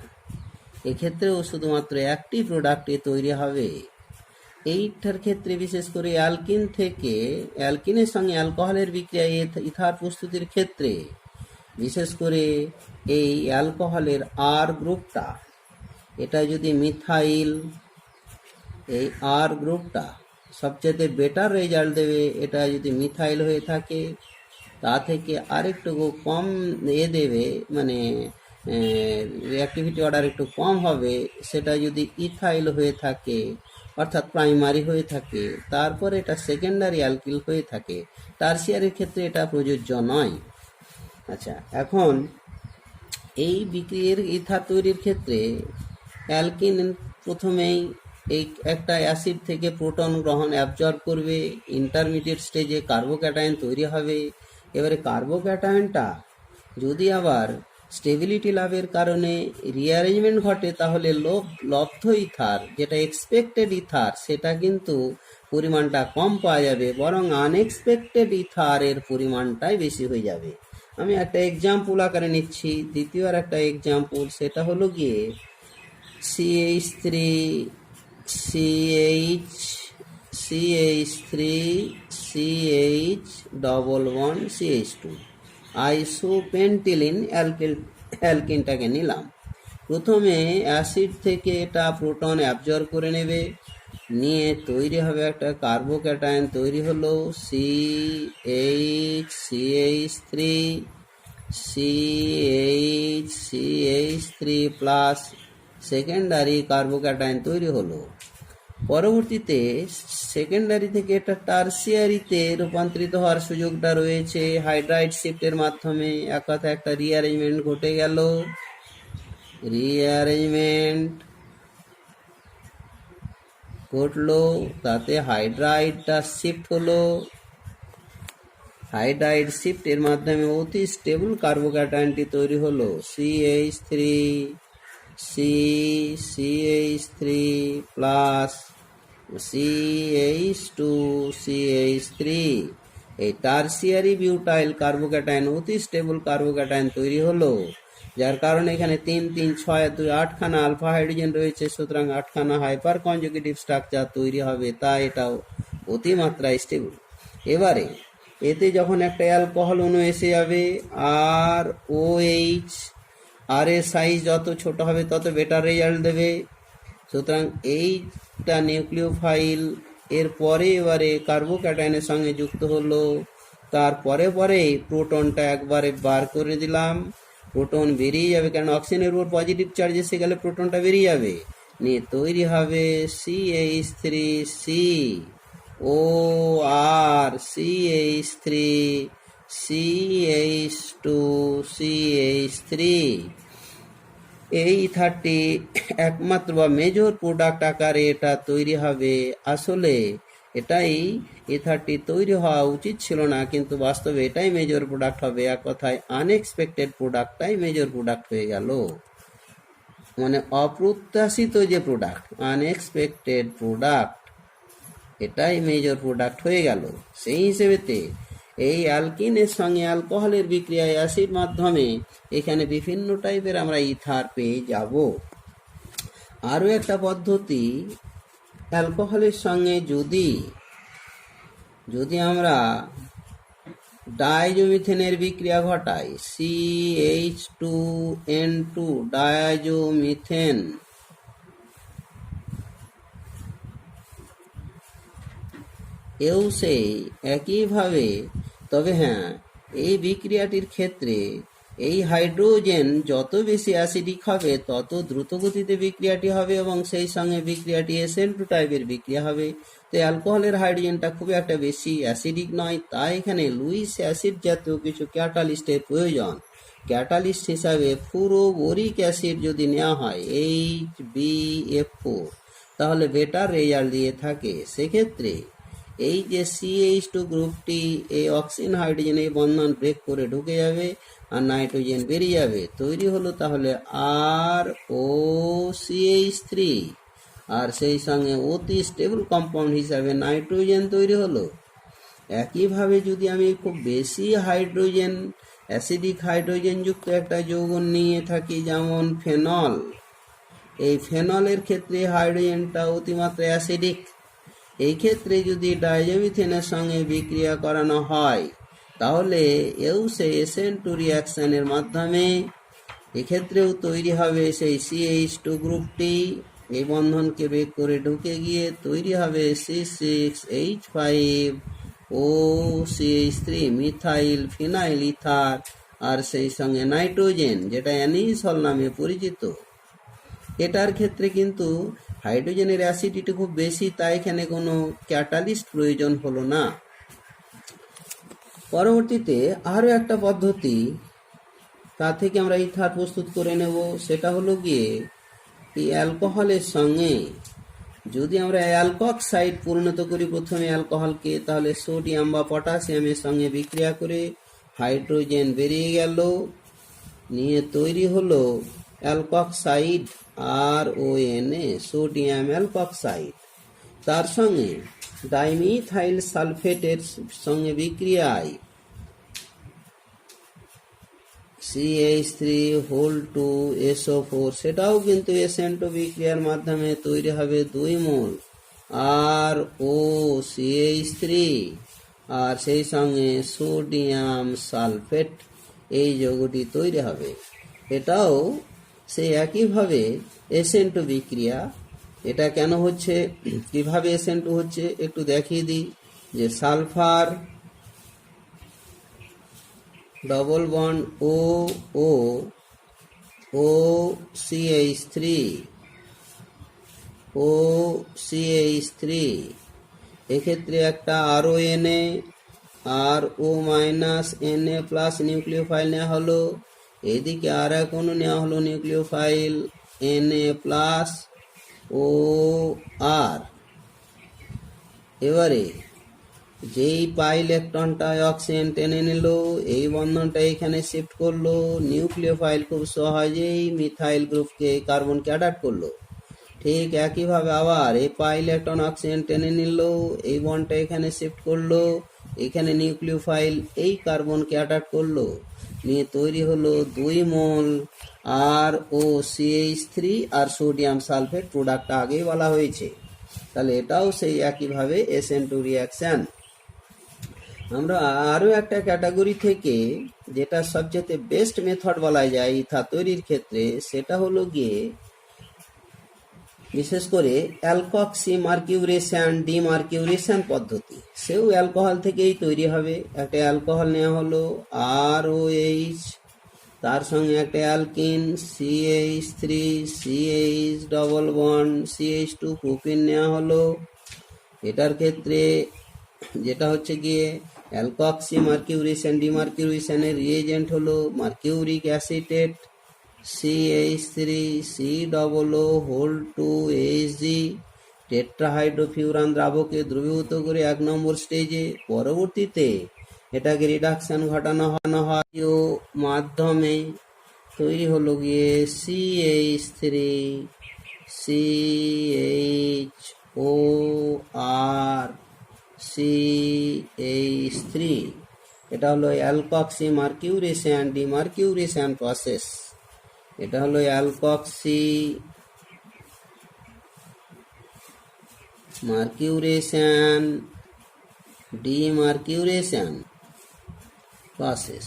এক্ষেত্রেও শুধুমাত্র একটি প্রোডাক্টই তৈরি হবে। এইটার ক্ষেত্রে বিশেষ করে অ্যালকিন থেকে অ্যালকিনের সঙ্গে অ্যালকোহলের বিক্রিয়া ইথার প্রস্তুতির ক্ষেত্রে বিশেষ করে এই অ্যালকোহলের আর গ্রুপটা, এটা যদি মিথাইল, এই আর গ্রুপটা সবচেয়ে বেটার রেজাল্ট দেবে। এটা যদি মিথাইল হয়ে থাকে তা থেকে আরেকটু কম দেবে, মানে রিঅ্যাক্টিভিটি অর্ডার একটু কম হবে। সেটা যদি ইথাইল হয়ে থাকে অর্থাৎ প্রাইমারি হয়ে থাকে, তারপরে এটা সেকেন্ডারি অ্যালকিল হয়ে থাকে। টার্সিয়ারির ক্ষেত্রে এটা প্রযোজ্য নয়। আচ্ছা, এখন এই বিক্রিয়ার ইথার তৈরির ক্ষেত্রে অ্যালকিন প্রথমেই এই একটা অ্যাসিড থেকে প্রোটন গ্রহণ অ্যাবজর্ব করবে, ইন্টারমিডিয়েট স্টেজে কার্বোক্যাটায়ন তৈরি হবে। এবারে কার্বোক্যাটায়নটা যদি আবার স্টেবিলিটি লাভের কারণে রিঅ্যারেঞ্জমেন্ট ঘটে তাহলে লব্ধ ইথার, যেটা এক্সপেক্টেড ইথার, সেটা কিন্তু পরিমাণটা কম পাওয়া যাবে, বরং আনএক্সপেক্টেড ইথারের পরিমাণটাই বেশি হয়ে যাবে। আমি একটা এক্সাম্পল আকারে নিচ্ছি, দ্বিতীয় আর একটা এক্সাম্পল, সেটা হলো গিয়ে CH3CH2 আইসোপেন্টিলিন অ্যালকিনটাকে নিলাম। প্রথমে অ্যাসিড থেকে এটা প্রোটন অ্যাবজর্ব করে নেবে, নিয়ে তৈরি হবে একটা কার্বোক্যাটায়ন, তৈরি হলো CH3 CH3 plus secondary carbocation তৈরি হলো। পরবর্তীতে সেকেন্ডারি থেকে এটা টারসিয়ারিতে রূপান্তরিত হওয়ার সুযোগটা রয়েছে হাইড্রাইড শিফটের মাধ্যমে। এক কথা একটা রিঅ্যারেঞ্জমেন্ট ঘটে গেল, রিঅ্যারেঞ্জমেন্ট ঘটলো, তাতে হাইড্রাইডটা শিফট হলো। হাইড্রাইড শিফটের মাধ্যমে অতি স্টেবল কার্বোক্যাটায়নটি তৈরি হলো CH3 প্লাস CH2CH3। এই টারসিয়ারি বিউটাইল কার্বোক্যাটায়ন অতি স্টেবল কার্বোক্যাটায়ন তৈরি হলো, যার কারণে এখানে 3 3 6 2 8খানা আলফা হাইড্রোজেন রয়েছে, সুতরাং 8খানা হাইপার কনজুগেটিভ স্ট্রাকচার তৈরি হবে, তাই এটাও অতিমাত্রায় স্টেবল। এবারে এতে যখন একটা অ্যালকোহল অণু এসে যাবে, আর OH, আর এর সাইজ যত ছোট হবে তত বেটার রেজাল্ট দেবে। সুতরাং এইটা নিউক্লিওফাইল এর পরে এবারে কার্বোক্যাটায়নের সঙ্গে যুক্ত হলো, তারপরে প্রোটনটা একবারে বার করে দিলাম, প্রোটন বেরিয়ে যাবে, কারণ অক্সিজেনের উপর পজিটিভ চার্জ এসে গেলে প্রোটনটা বেরিয়ে যাবে, নিয়ে তৈরি হবে CH3COR CH3CH2CH3। এই ইথারটি একমাত্র বা মেজর প্রোডাক্ট আকারে এটা তৈরি হবে। আসলে এটাই ইথারটি তৈরি হওয়া উচিত ছিল না, কিন্তু বাস্তবে এটাই মেজর প্রোডাক্ট হবে। এক কথায় আনএক্সপেক্টেড প্রোডাক্টটাই মেজর প্রোডাক্ট হয়ে গেল, মানে অপ্রত্যাশিত যে প্রোডাক্ট, আনএক্সপেক্টেড প্রোডাক্ট, এটাই মেজর প্রোডাক্ট হয়ে গেল। সেই হিসেবেতে এই অ্যালকিনের সঙ্গে অ্যালকোহলের বিক্রিয়ায় অ্যাসিড মাধ্যমে এখানে বিভিন্ন টাইপের আমরা ইথার পেয়ে যাব। আরও একটা পদ্ধতি, অ্যালকোহলের সঙ্গে যদি আমরা ডাইজোমিথেনের বিক্রিয়া ঘটাই, CH2N2 ডাইজোমিথেন, এও সেই একইভাবে। তবে হ্যাঁ, এই বিক্রিয়াটির ক্ষেত্রে এই হাইড্রোজেন যত বেশি অ্যাসিডিক হবে তত দ্রুত গতিতে বিক্রিয়াটি হবে, এবং সেই সঙ্গে বিক্রিয়াটি SN2 টাইপের বিক্রিয়া হবে। তো অ্যালকোহলের হাইড্রোজেনটা খুব একটা বেশি অ্যাসিডিক নয়, তাই এখানে লুইস অ্যাসিড জাতীয় কিছু ক্যাটালিস্টের প্রয়োজন। ক্যাটালিস্ট হিসাবে ফুরোবোরিক অ্যাসিড যদি নেওয়া হয় HbF4, তাহলে বেটার রেজাল্ট দিয়ে থাকে। সেক্ষেত্রে এই যে CH2 গ্রুপটি এই অক্সিজেন হাইড্রোজেন এই বন্ধন ব্রেক করে ঢুকে যাবে, আর নাইট্রোজেন বেরিয়ে যাবে, তৈরি হলো তাহলে ROCH3, আর সেই সঙ্গে অতি স্টেবল কম্পাউন্ড হিসাবে নাইট্রোজেন তৈরি হলো। একইভাবে যদি আমি খুব বেশি হাইড্রোজেন, অ্যাসিডিক হাইড্রোজেন যুক্ত একটা যৌগন নিয়ে থাকি, যেমন ফেনল, এই ফেনলের ক্ষেত্রে হাইড্রোজেনটা অতিমাত্রা অ্যাসিডিক। এই ক্ষেত্রে যদি ডাইজোমিথেনের সঙ্গে বিক্রিয়া করানো হয়, তাহলে এও সেই SN2 রিয়াকশনের মাধ্যমে এক্ষেত্রেও তৈরি হবে সেই CH2 গ্রুপটি, এই বন্ধনকে ব্রেক করে ঢুকে গিয়ে তৈরি হবে C6H5OCH3 মিথাইল ফিনাইল ইথার, আর সেই সঙ্গে নাইট্রোজেন, যেটা অ্যানিসল নামে পরিচিত। এটার ক্ষেত্রে কিন্তু হাইড্রোজেনের অ্যাসিডিটি খুব বেশি, তাই এখানে কোনো ক্যাটালিস্ট প্রয়োজন হলো না। পরবর্তীতে আরও একটা পদ্ধতি, তা থেকে আমরা ইথার প্রস্তুত করে নেব। সেটা হলো গিয়ে এই অ্যালকোহলের সঙ্গে যদি আমরা অ্যালকক্সাইড পরিণত করি প্রথমে অ্যালকোহলকে, তাহলে সোডিয়াম বা পটাশিয়ামের সঙ্গে বিক্রিয়া করে হাইড্রোজেন বেরিয়ে গেল, নিয়ে তৈরি হলো অ্যালকক্সাইড, RONA, সোডিয়াম অ্যালকক্সাইড। তার সঙ্গে ডাইমিথাইল সালফেটের সঙ্গে বিক্রিয়ায় CH3 সেটাও কিন্তু SN2 বিক্রিয়ার মাধ্যমে তৈরি হবে 2 মোল ROCH3, আর সেই সঙ্গে সোডিয়াম সালফেট, এই যৌগটি তৈরি হবে। এটাও সেই একইভাবে SN2 বিক্রিয়া, এটা কেন হচ্ছে, কিভাবে SN2 হচ্ছে একটু দেখিয়ে দিই। যে সালফার ডবল বন্ড ও OCH3 এক্ষেত্রে একটা RONA আর O minus Na plus nucleophile নেওয়া হলো, এদিকে আর এক অণু নেওয়া হলো নিউক্লিওফাইল Na প্লাস OR। এবারে যেই পাই ইলেকট্রনটা অক্সিজেন টেনে নিল, এই বন্ধনটা এখানে শিফট করলো, নিউক্লিওফাইল খুব সহজেই মিথাইল গ্রুপকে কার্বনকে অ্যাডাপ্ট করলো। ঠিক একইভাবে আবার এই পাই ইলেকট্রন অক্সিজেন টেনে নিল, এই বন্ডটা এখানে শিফট করলো, এখানে নিউক্লিওফাইল এই কার্বনকে অ্যাডাপ্ট করলো, নিয়ে তৈরি হলো 2 মোল ROCH3 আর সোডিয়াম সালফেট, প্রোডাক্টটা আগেই বলা হয়েছে। তাহলে এটাও সেই একইভাবে SN2 রিয়াকশন। আমরা আরও একটা ক্যাটাগরি থেকে, যেটা সবচেয়ে বেস্ট মেথড বলা যায় ইথা তৈরির ক্ষেত্রে, সেটা হলো গিয়ে বিশেষ করে অ্যালকক্সি মার্কিউরেশন ডিমার্কিউরেশন পদ্ধতি। সেও অ্যালকোহল থেকেই তৈরি হবে। একটা অ্যালকোহল নেওয়া হলো ROH, তার সঙ্গে একটা alkyne CH3 CH double bond CH2 propene নেওয়া হলো। এটার ক্ষেত্রে যেটা হচ্ছে গিয়ে অ্যালকক্সি মার্কিউরেশন ডিমার্কিউরেশনের রিয়েজেন্ট হলো মার্কিউরিক অ্যাসিটেট CH3 COO2Hg টেট্রাহাইড্রোফিউরান দ্রাবকে দ্রবীভূত করে 1 নম্বর স্টেজে, পরবর্তীতে এটাকে রিডাকশন ঘটানো হয় মাধ্যমে, তৈরি হলো গিয়ে CH3 CHOR CH3। এটা হলো অ্যালকক্সি মার্কিউরেশন ডিমার্কিউরেশন প্রসেস। এটা হলো অ্যালকক্সি মার্কিউরেশন ডিমার্কিউরেশন প্রসেস।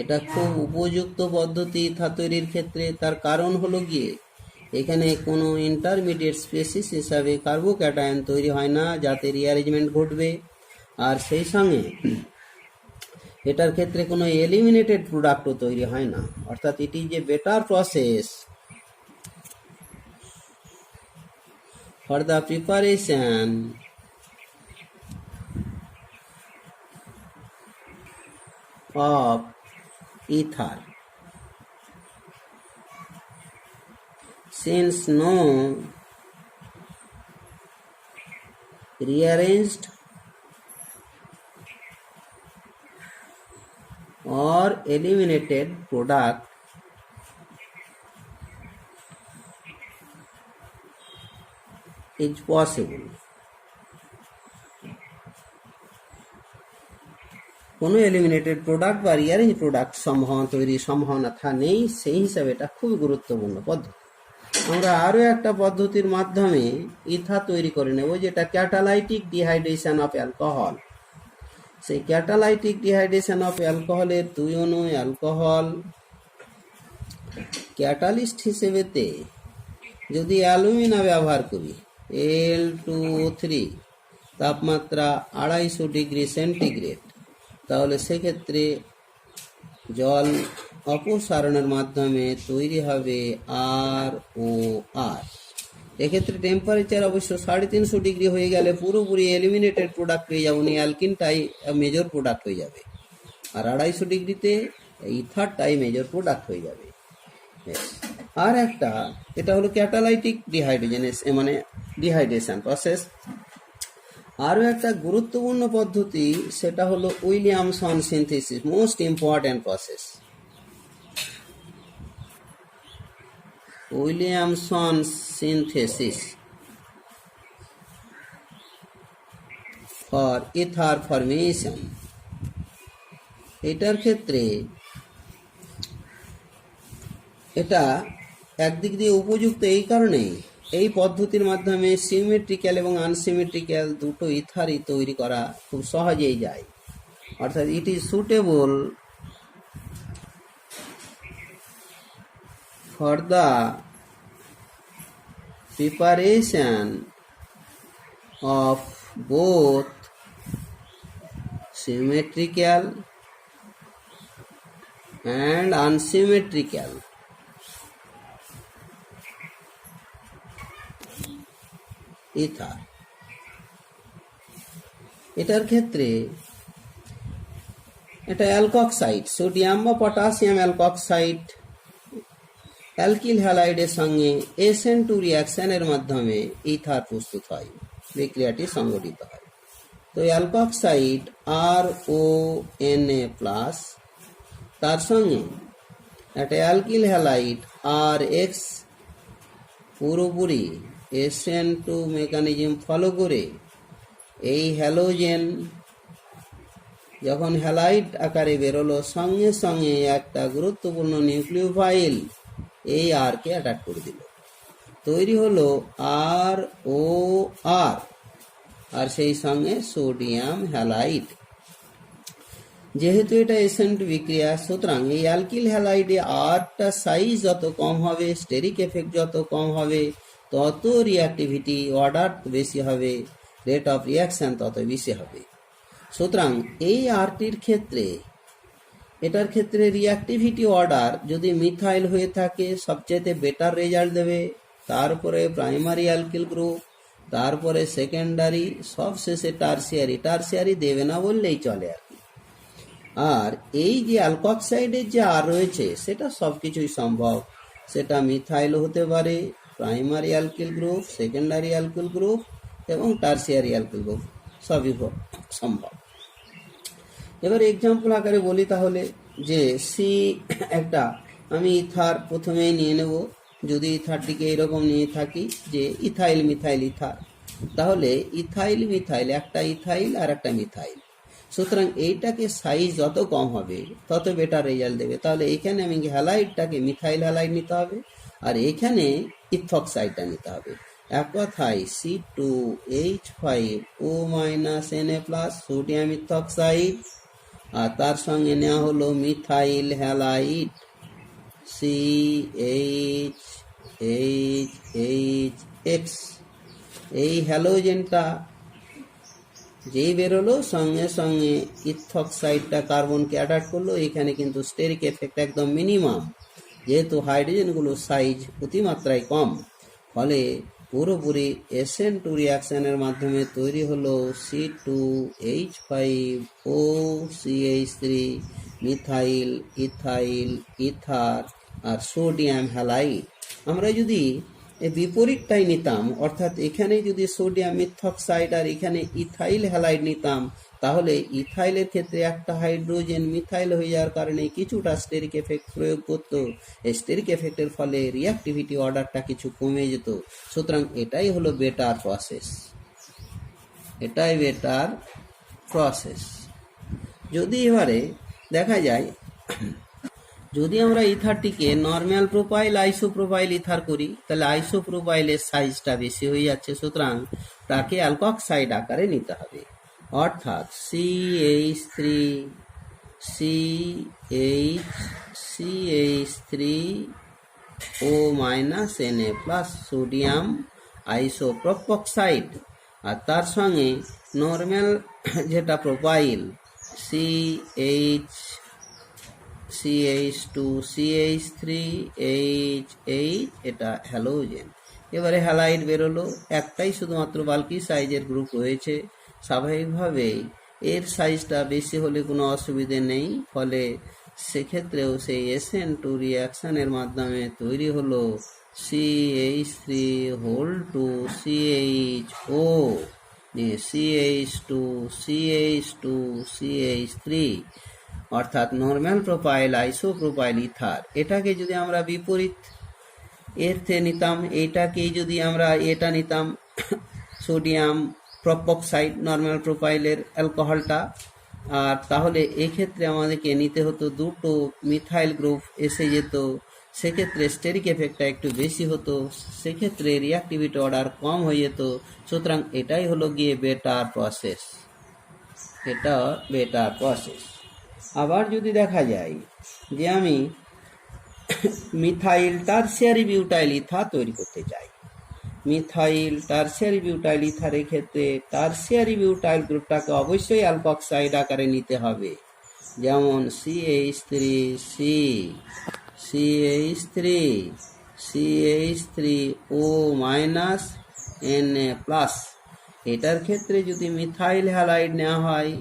এটা খুব উপযুক্ত পদ্ধতি ইথা তৈরির ক্ষেত্রে। তার কারণ হলো গিয়ে এখানে কোনো ইন্টারমিডিয়েট স্পেসিস হিসাবে কার্বোক্যাটায়ন তৈরি হয় না, যাতে রিঅ্যারেঞ্জমেন্ট ঘটবে। আর সেই সঙ্গে এটার ক্ষেত্রে কোনো এলিমিনেটেড প্রোডাক্টও তৈরি হয় না। অর্থাৎ it is a better process for the preparation of ether, since no rearranged or eliminated product is possible। কোনো এলিমিনেটেড প্রোডাক্ট বা রিয়ারেঞ্জ প্রোডাক্ট তৈরির সম্ভাবনা নেই। সেই হিসাবে এটা খুবই গুরুত্বপূর্ণ পদ্ধতি। আমরা আরও একটা পদ্ধতির মাধ্যমে ইথা তৈরি করে নেব, যেটা ক্যাটালাইটিক ডিহাইড্রেশন অফ অ্যালকোহল। সেই ক্যাটালাইটিক ডিহাইড্রেশন অফ অ্যালকোহলের 2 অণু অ্যালকোহল ক্যাটালিস্ট হিসেবেতে যদি অ্যালুমিনা ব্যবহার করি, Al2O3, তাপমাত্রা 250 ডিগ্রি সেন্টিগ্রেড, তাহলে সেক্ষেত্রে জল অপসারণের মাধ্যমে তৈরি হবে ROR। এক্ষেত্রে টেম্পারেচার অবশ্য 350 ডিগ্রি হয়ে গেলে পুরোপুরি এলিমিনেটেড প্রোডাক্ট হয়ে যাবে, উনি অ্যালকিনটাই মেজর প্রোডাক্ট হয়ে যাবে, আর 250 ডিগ্রিতে ইথারটাই মেজর প্রোডাক্ট হয়ে যাবে। আর একটা, এটা হলো ক্যাটালাইটিক ডিহাইড্রেশন প্রসেস। আরও একটা গুরুত্বপূর্ণ পদ্ধতি, সেটা হলো Williamson synthesis, most important process. Williamson synthesis for ether formation. এটার ক্ষেত্রে এটা একদিক দিয়ে উপযুক্ত এই কারণে, এই পদ্ধতির মাধ্যমে সিমেট্রিক্যাল এবং আনসিমেট্রিক্যাল দুটো ইথারই তৈরি করা খুব সহজেই যায়। অর্থাৎ it is suitable for the preparation of both symmetrical and unsymmetrical ether. এটার ক্ষেত্রে এটা অ্যালকক্সাইড, সোডিয়াম বা পটাশিয়াম অ্যালকক্সাইড অ্যালকিল হ্যালাইডের সঙ্গে SN2 রিয়াকশনের মাধ্যমে ইথার প্রস্তুত হয়, বিক্রিয়াটি সংঘটিত হয়। তো অ্যালকক্সাইড RONA+, তার সঙ্গে একটা অ্যালকিল হ্যালাইড RX পুরোপুরি SN2 মেকানিজম ফলো করে এই হ্যালোজেন যখন হ্যালাইড আকারে বেরোলো, সঙ্গে সঙ্গে একটা গুরুত্বপূর্ণ নিউক্লিওফাইল এই আরকে অ্যাটাক করে দিল, তৈরি হলো ROR, আর সেই সঙ্গে সোডিয়াম হ্যালাইড। যেহেতু এটা SN2 বিক্রিয়া, সুতরাং এই অ্যালকিল হ্যালাইডে আরটা সাইজ যত কম হবে, স্টেরিক এফেক্ট যত কম হবে, তত রিঅ্যাক্টিভিটি অর্ডার বেশি হবে, রেট অফ রিয়াকশন তত বেশি হবে। সুতরাং এই আরটির ক্ষেত্রে, এটার ক্ষেত্রে রিঅ্যাক্টিভিটি অর্ডার যদি মিথাইল হয়ে থাকে সবচেয়ে বেটার রেজাল্ট দেবে, তারপরে প্রাইমারি অ্যালকিল গ্রুপ, তারপরে সেকেন্ডারি, সব শেষে টার্সিয়ারি দেবে না বললেই চলে আর কি। আর এই যে অ্যালকক্সাইডের যে আর রয়েছে সেটা সব কিছুই সম্ভব, সেটা মিথাইল হতে পারে, primary alkyl group, secondary alkyl group এবং টার্সিয়ারি অ্যালকিল গ্রুপ, সবই সম্ভব। এবার এক্সাম্পল আকারে বলি তাহলে, যে একটা আমি ইথার প্রথমেই নিয়ে নেব। যদি ইথারটিকে এরকম নিয়ে থাকি যে ইথাইল মিথাইল ইথার, তাহলে ইথাইল মিথাইল, একটা ইথাইল আর একটা মিথাইল, সুতরাং এইটাকে সাইজ যত কম হবে তত বেটার রেজাল্ট দেবে। তাহলে এখানে আমি হ্যালাইডটাকে মিথাইল হ্যালাইড নিতে হবে, আর এখানে ইথক্সাইডটা নিতে হবে। এক কথায় C2H5O- সোডিয়াম ইথক্সাইড, আর তার সঙ্গে নেওয়া হলো মিথাইল হ্যালাইড CHHHX। এই হ্যালোজেনটা যেই বেরোলো, সঙ্গে সঙ্গে ইথক্সাইডটা কার্বনকে অ্যাটাক করলো। এখানে কিন্তু স্টেরিক এফেক্ট একদম মিনিমাম, যেহেতু হাইড্রোজেনগুলোর সাইজ অতিমাত্রায় কম, ফলে পুরোপুরি SN2 রিয়াকশনের মাধ্যমে তৈরি হলো C2H5OCH3 মিথাইল ইথাইল ইথার আর সোডিয়াম হ্যালাইড। আমরা যদি বিপরীতটাই নিতাম, অর্থাৎ এখানে যদি সোডিয়াম মিথক্সাইড আর এখানে ইথাইল হ্যালাইড নিতাম, তাহলে ইথাইলের ক্ষেত্রে একটা হাইড্রোজেন মিথাইল হয়ে যাওয়ার কারণে কিছুটা স্টেরিক এফেক্ট প্রয়োগ করতো। এই স্টেরিক এফেক্টের ফলে রিঅ্যাক্টিভিটি অর্ডারটা কিছু কমে যেত। সুতরাং এটাই হলো বেটার প্রসেস, এটাই বেটার প্রসেস। যদি এবারে দেখা যায়, যদি আমরা ইথারটিকে নর্মাল প্রোপাইল আইসোপ্রোপাইল ইথার করি, তাহলে আইসোপ্রোপাইলের সাইজটা বেশি হয়ে যাচ্ছে, সুতরাং তাকে অ্যালকক্সাইড আকারে নিতে হবে। অর্থাৎ CH3CH3O- সোডিয়াম আইসোপ্রোপক্সাইড, আর তার সঙ্গে নর্মাল যেটা প্রোপাইল CH2CH3H, এটা হ্যালোজেন। এবারে হ্যালাইড বেরোলো, একটাই শুধুমাত্র বাল্কি সাইজের গ্রুপ রয়েছে, স্বাভাবিকভাবেই এর সাইজটা বেশি হলে কোনো অসুবিধে নেই, ফলে সেক্ষেত্রেও সেই SN2 রিয়াকশনের মাধ্যমে তৈরি হলো CH3 CH2CH2CH3, অর্থাৎ নর্মাল প্রোপাইল আইসোপ্রোপাইল ইথার। এটাকে যদি আমরা বিপরীত এরতে নিতাম, এইটাকেই যদি আমরা এটা নিতাম সোডিয়াম প্রপক্সাইড নর্মাল প্রোপাইলের অ্যালকোহলটা, আর তাহলে এক্ষেত্রে আমাদেরকে নিতে হতো দুটো মিথাইল গ্রুপ এসে যেত, সেক্ষেত্রে স্টেরিক এফেক্টটা একটু বেশি হতো, সেক্ষেত্রে রিঅ্যাক্টিভিটি অর্ডার কম হয়ে যেত। সুতরাং এটাই হলো গিয়ে বেটার প্রসেস, এটা বেটার প্রসেস। আবার যদি দেখা যায় যে আমি মিথাইল টারসিয়ারি বিউটাইল ইথার তৈরি করতে চাই। মিথাইল টারসিয়ারি বিউটাইল ইথারের ক্ষেত্রে টারসিয়ারি বিউটাইল গ্রুপটাকে অবশ্যই অ্যালকক্সাইড আকারে নিতে হবে, যেমন CH3C, CH3O মাইনাস Na+। এটার ক্ষেত্রে যদি মিথাইল হ্যালাইড নেওয়া হয়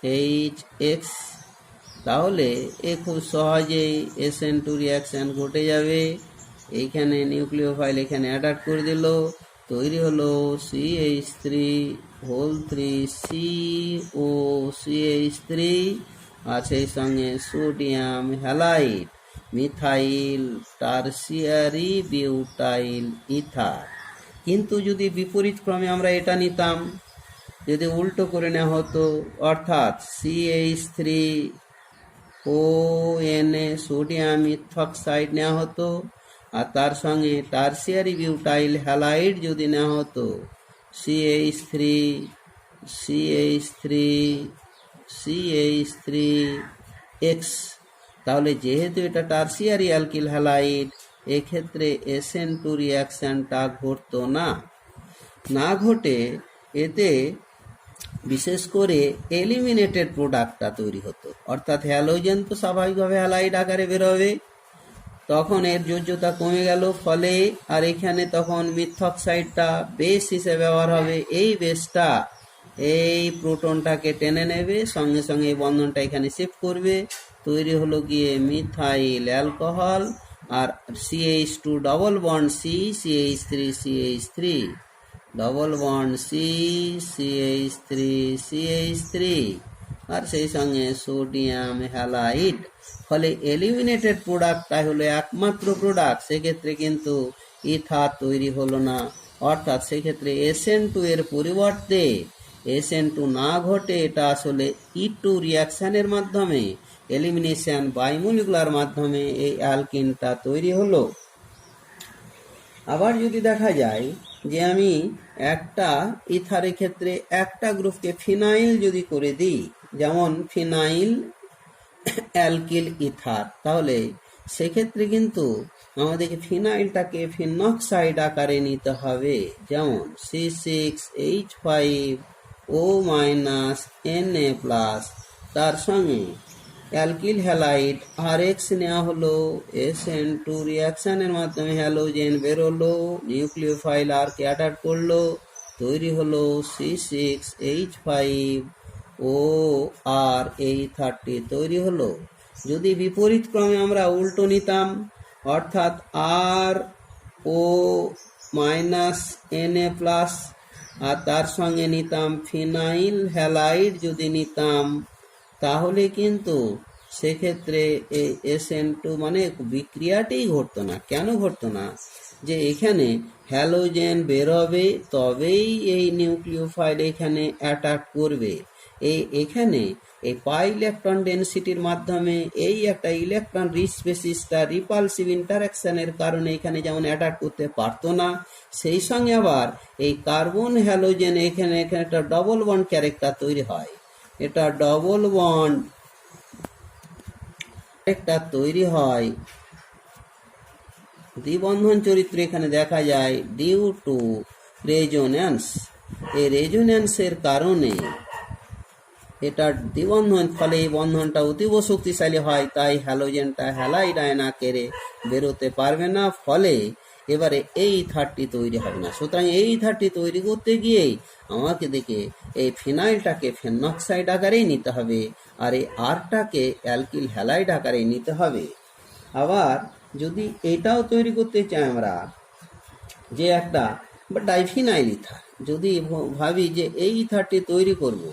HH তাহলে এ খুব সহজেই SN2 রিয়াকশান ঘটে যাবে। এইখানে নিউক্লিওফাইল এখানে অ্যাটাক করে দিল, তৈরি হলো CH3 আর সেই সঙ্গে sodium halide, methyl tertiary butyl ether. কিন্তু যদি বিপরীত ক্রমে আমরা এটা নিতাম, যদি উল্টো করে নেওয়া হতো, অর্থাৎ CH3ONA সোডিয়াম ইথক্সাইড নেওয়া হতো, আর তার সঙ্গে টারসিয়ারি বিউটাইল হ্যালাইড যদি নেওয়া হতো CH3X, তাহলে যেহেতু এটা টারসিয়ারি অ্যালকিল হ্যালাইড, এক্ষেত্রে SN2 রিয়াকশানটা ঘটতো না ঘটে এতে বিশেষ করে এলিমিনেটেড প্রোডাক্টটা তৈরি হতো, অর্থাৎ হ্যালোজেন তো স্বাভাবিকভাবে হ্যালাইড আকারে বেরোবে, তখন এর যোজ্যতা কমে গেল, ফলে আর এখানে তখন মিথক্সাইডটা বেস হিসেবে ব্যবহার হবে। এই বেসটা এই প্রোটনটাকে টেনে নেবে, সঙ্গে সঙ্গে এই বন্ধনটা এখানে শিফট করবে, তৈরি হলো গিয়ে মিথাইল অ্যালকোহল, আর CH2 double bond CH3 double bond CH3 আর সেই সঙ্গে সোডিয়াম হ্যালাইড। ফলে এলিমিনেটেড প্রোডাক্টটা হলো একমাত্র প্রোডাক্ট, সেক্ষেত্রে কিন্তু ইথার তৈরি হলো না, অর্থাৎ সেক্ষেত্রে SN2 এর পরিবর্তে SN2 না ঘটে এটা আসলে E2 রিয়াকশানের মাধ্যমে, এলিমিনেশন বাইমোলিকুলার মাধ্যমে এই অ্যালকিনটা তৈরি হলো। আবার যদি দেখা যায় যে আমি একটা ইথারের ক্ষেত্রে একটা গ্রুপকে ফিনাইল যদি করে দিই, যেমন ফিনাইল অ্যালকিল ইথার, তাহলে সেক্ষেত্রে কিন্তু আমাদেরকে ফিনাইলটাকে ফিনক্সাইড আকারে নিতে হবে, যেমন C6H5O Na+, তার সঙ্গে অ্যালকিল হ্যালাইড RX নেওয়া হলো, SN2 রিয়াকশানের মাধ্যমে হ্যালোজেন বেরোলো, নিউক্লিওফাইল আরকে অ্যাটাক করলো, তৈরি হলো C6H5OR এই30 তৈরি হলো। যদি বিপরীত ক্রমে আমরা উল্টো নিতাম, অর্থাৎ RO-Na+, আর তার সঙ্গে নিতাম ফিনাইল হ্যালাইড যদি নিতাম, তাহলে কিন্তু সেক্ষেত্রে এই SN2 মানে বিক্রিয়াটাই ঘটতো না। কেন ঘটতো না? যে এখানে হ্যালোজেন বেরোবে, তবেই এই নিউক্লিওফাইল এখানে অ্যাটাক করবে। এখানে এই পাই ইলেকট্রন ডেনসিটির মাধ্যমে এই একটা ইলেকট্রন রিচ স্পেসিসটা রিপালসিভ ইন্টারাকশনের কারণে এখানে যেমন অ্যাটাক করতে পারতো না, সেই সঙ্গে আবার এই কার্বন হ্যালোজেন এখানে একটা ডবল বন্ড ক্যারেক্টার তৈরি হয়, এটা ডবল বন্ড ক্যারেক্টার তৈরি হয়, দ্বিবন্ধন চরিত্র এখানে দেখা যায় ডিউ টু রেজোন্যান্স। এই রেজোন্যান্সের কারণে এটা দ্বিবন্ধন, ফলে এই বন্ধনটা অতীব শক্তিশালী হয়, তাই হ্যালোজেনটা হ্যালাইড আয়ন আকারে বেরোতে পারবে না, ফলে এবারে এই 30 তৈরি হবে না। সুতরাং এই 30 তৈরি করতে গিয়েই আমাকে দেখে এই ফিনাইলটাকে ফেনক্সাইড আকারেই নিতে হবে, আর এই আরটাকে অ্যালকিল হ্যালাইড আকারে নিতে হবে। আবার যদি এটাও তৈরি করতে চাই আমরা, যে একটা ডাইফিনাইল ইথার, যদি ভাবি যে এই 30 তৈরি করব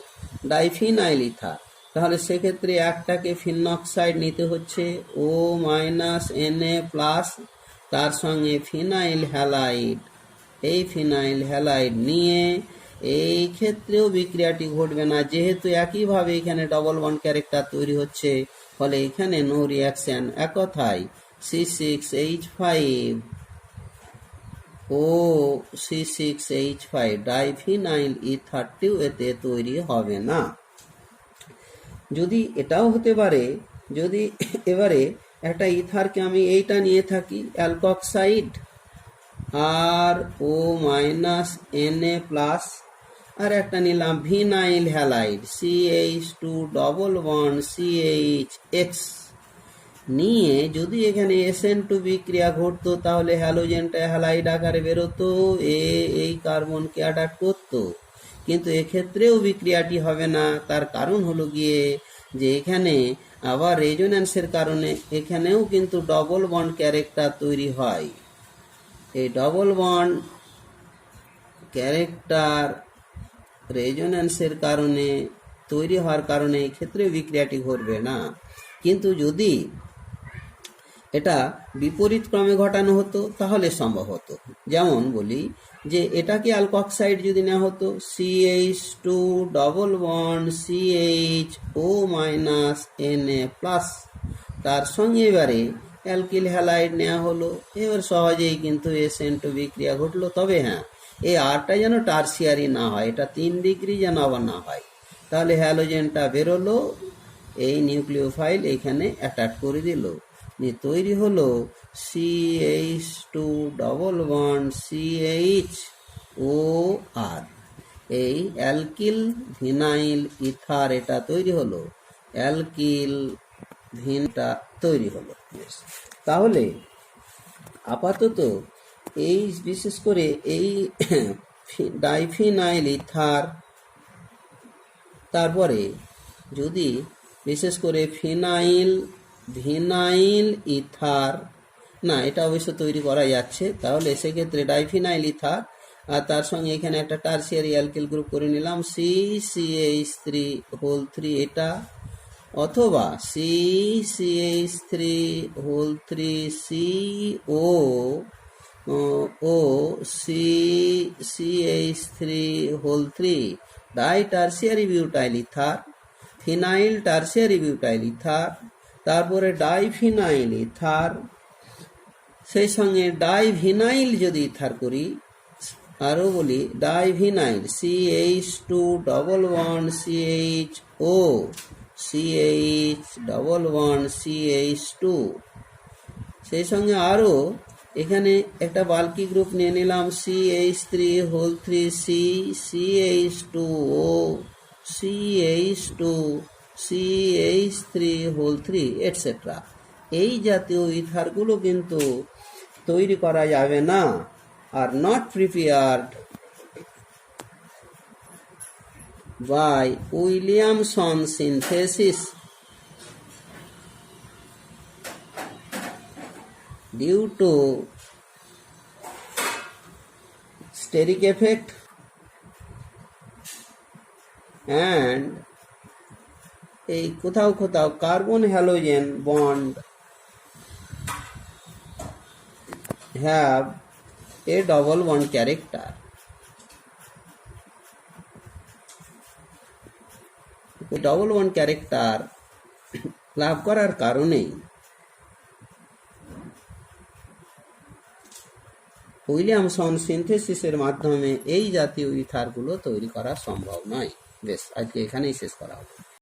ডাইফিনাইল ইথার, তাহলে সেক্ষেত্রে একটাকে ফিনক্সাইড নিতে হচ্ছে O-Na+, তার সঙ্গে ফিনাইল হ্যালাইড, এই ফিনাইল হ্যালাইড নিয়ে এই ক্ষেত্রেও বিক্রিয়াটি ঘটবে না, যেহেতু একইভাবে এখানে ডবল বন্ড ক্যারেক্টার তৈরি হচ্ছে, ফলে এখানে নো রিয়াকশন। এক কথায় C6H5 ডাইফিনাইল E30 এতে তৈরি হবে না। যদি এটাও হতে পারে যদি এবারে একটা ইথারকে আমি এইটা নিয়ে থাকি অ্যালকক্সাইড আর ও মাইনাস Na প্লাস, আর একটা নিলাম ভিনাইল হ্যালাইড CH2 নিয়ে যদি এখানে SN2 বিক্রিয়া ঘটতো তাহলে হ্যালোজেনটা হ্যালাইড আকারে বেরোতো, এই কার্বনকে অ্যাটাক করতো। কিন্তু এক্ষেত্রেও বিক্রিয়াটি হবে না, তার কারণ হলো গিয়ে যে এখানে আবার রেজোন্যান্সের কারণে এখানেও কিন্তু ডবল বন্ড ক্যারেক্টার তৈরি হয়। এই ডবল বন্ড ক্যারেক্টার রেজোন্যান্সের কারণে তৈরি হওয়ার কারণে এক্ষেত্রেও বিক্রিয়াটি ঘটবে না। কিন্তু যদি এটা বিপরীত ক্রমে ঘটানো হতো তাহলে সম্ভব হতো। যেমন বলি যে এটাকে অ্যালকক্সাইড যদি নেওয়া হতো CH2 double bond CHO minus Na plus, তার সঙ্গে এবারে অ্যালকিল হ্যালাইড নেওয়া হলো, এবার সহজেই কিন্তু SN2 বিক্রিয়া ঘটলো। তবে হ্যাঁ, এই আরটা যেন টার্সিয়ারি না হয়, এটা 3 ডিগ্রি যেন আবার না হয়, তাহলে হ্যালোজেনটা বেরোলো, এই নিউক্লিওফাইল এখানে অ্যাটাক করে দিল, নিয়ে তৈরি হলো CH2 ডবল বন্ড CHOR, এই অ্যালকিল ভিনাইল ইথার এটা তৈরি হলো, অ্যালকিল ভিনটা তৈরি হলো। তাহলে আপাতত এই বিশেষ করে এই ডাইফিনাইল ইথার, তারপরে যদি বিশেষ করে ভিনাইল ইথার, না এটা অবশ্য তৈরি করা যাচ্ছে, তাহলে সেক্ষেত্রে ডাইফিনাইল ইথার আর তার সঙ্গে এখানে একটা টার্সিয়ারি অ্যালকিল গ্রুপ করে নিলাম CCH3 এটা, অথবা CH3 di tertiary butyl ether, phenyl tertiary butyl ether, তারপরে ডাইফিনাইল ইথার, সেই সঙ্গে ডাইভিনাইল যদি ইথার করি, আরও বলি divinyl CH2 double bond CHO CH double bond CH2, সেই সঙ্গে আরও এখানে একটা বাল্কি গ্রুপ নিয়ে নিলাম CH3 CH2O CH3 এটসেট্রা। এই জাতীয় ইথারগুলো কিন্তু তৈরি করা যাবে না, আর not prepared by Williamson synthesis due to steric effect and এই কোথাও কোথাও carbon halogen bond have a double bond character. Double bond character লাভ করার কারণেই উইলিয়ামসন সিনথেসিসের মাধ্যমে এই জাতীয় ইথারগুলো তৈরি করা সম্ভব নয়। বেশ, আজকে এখানেই শেষ করা হবে।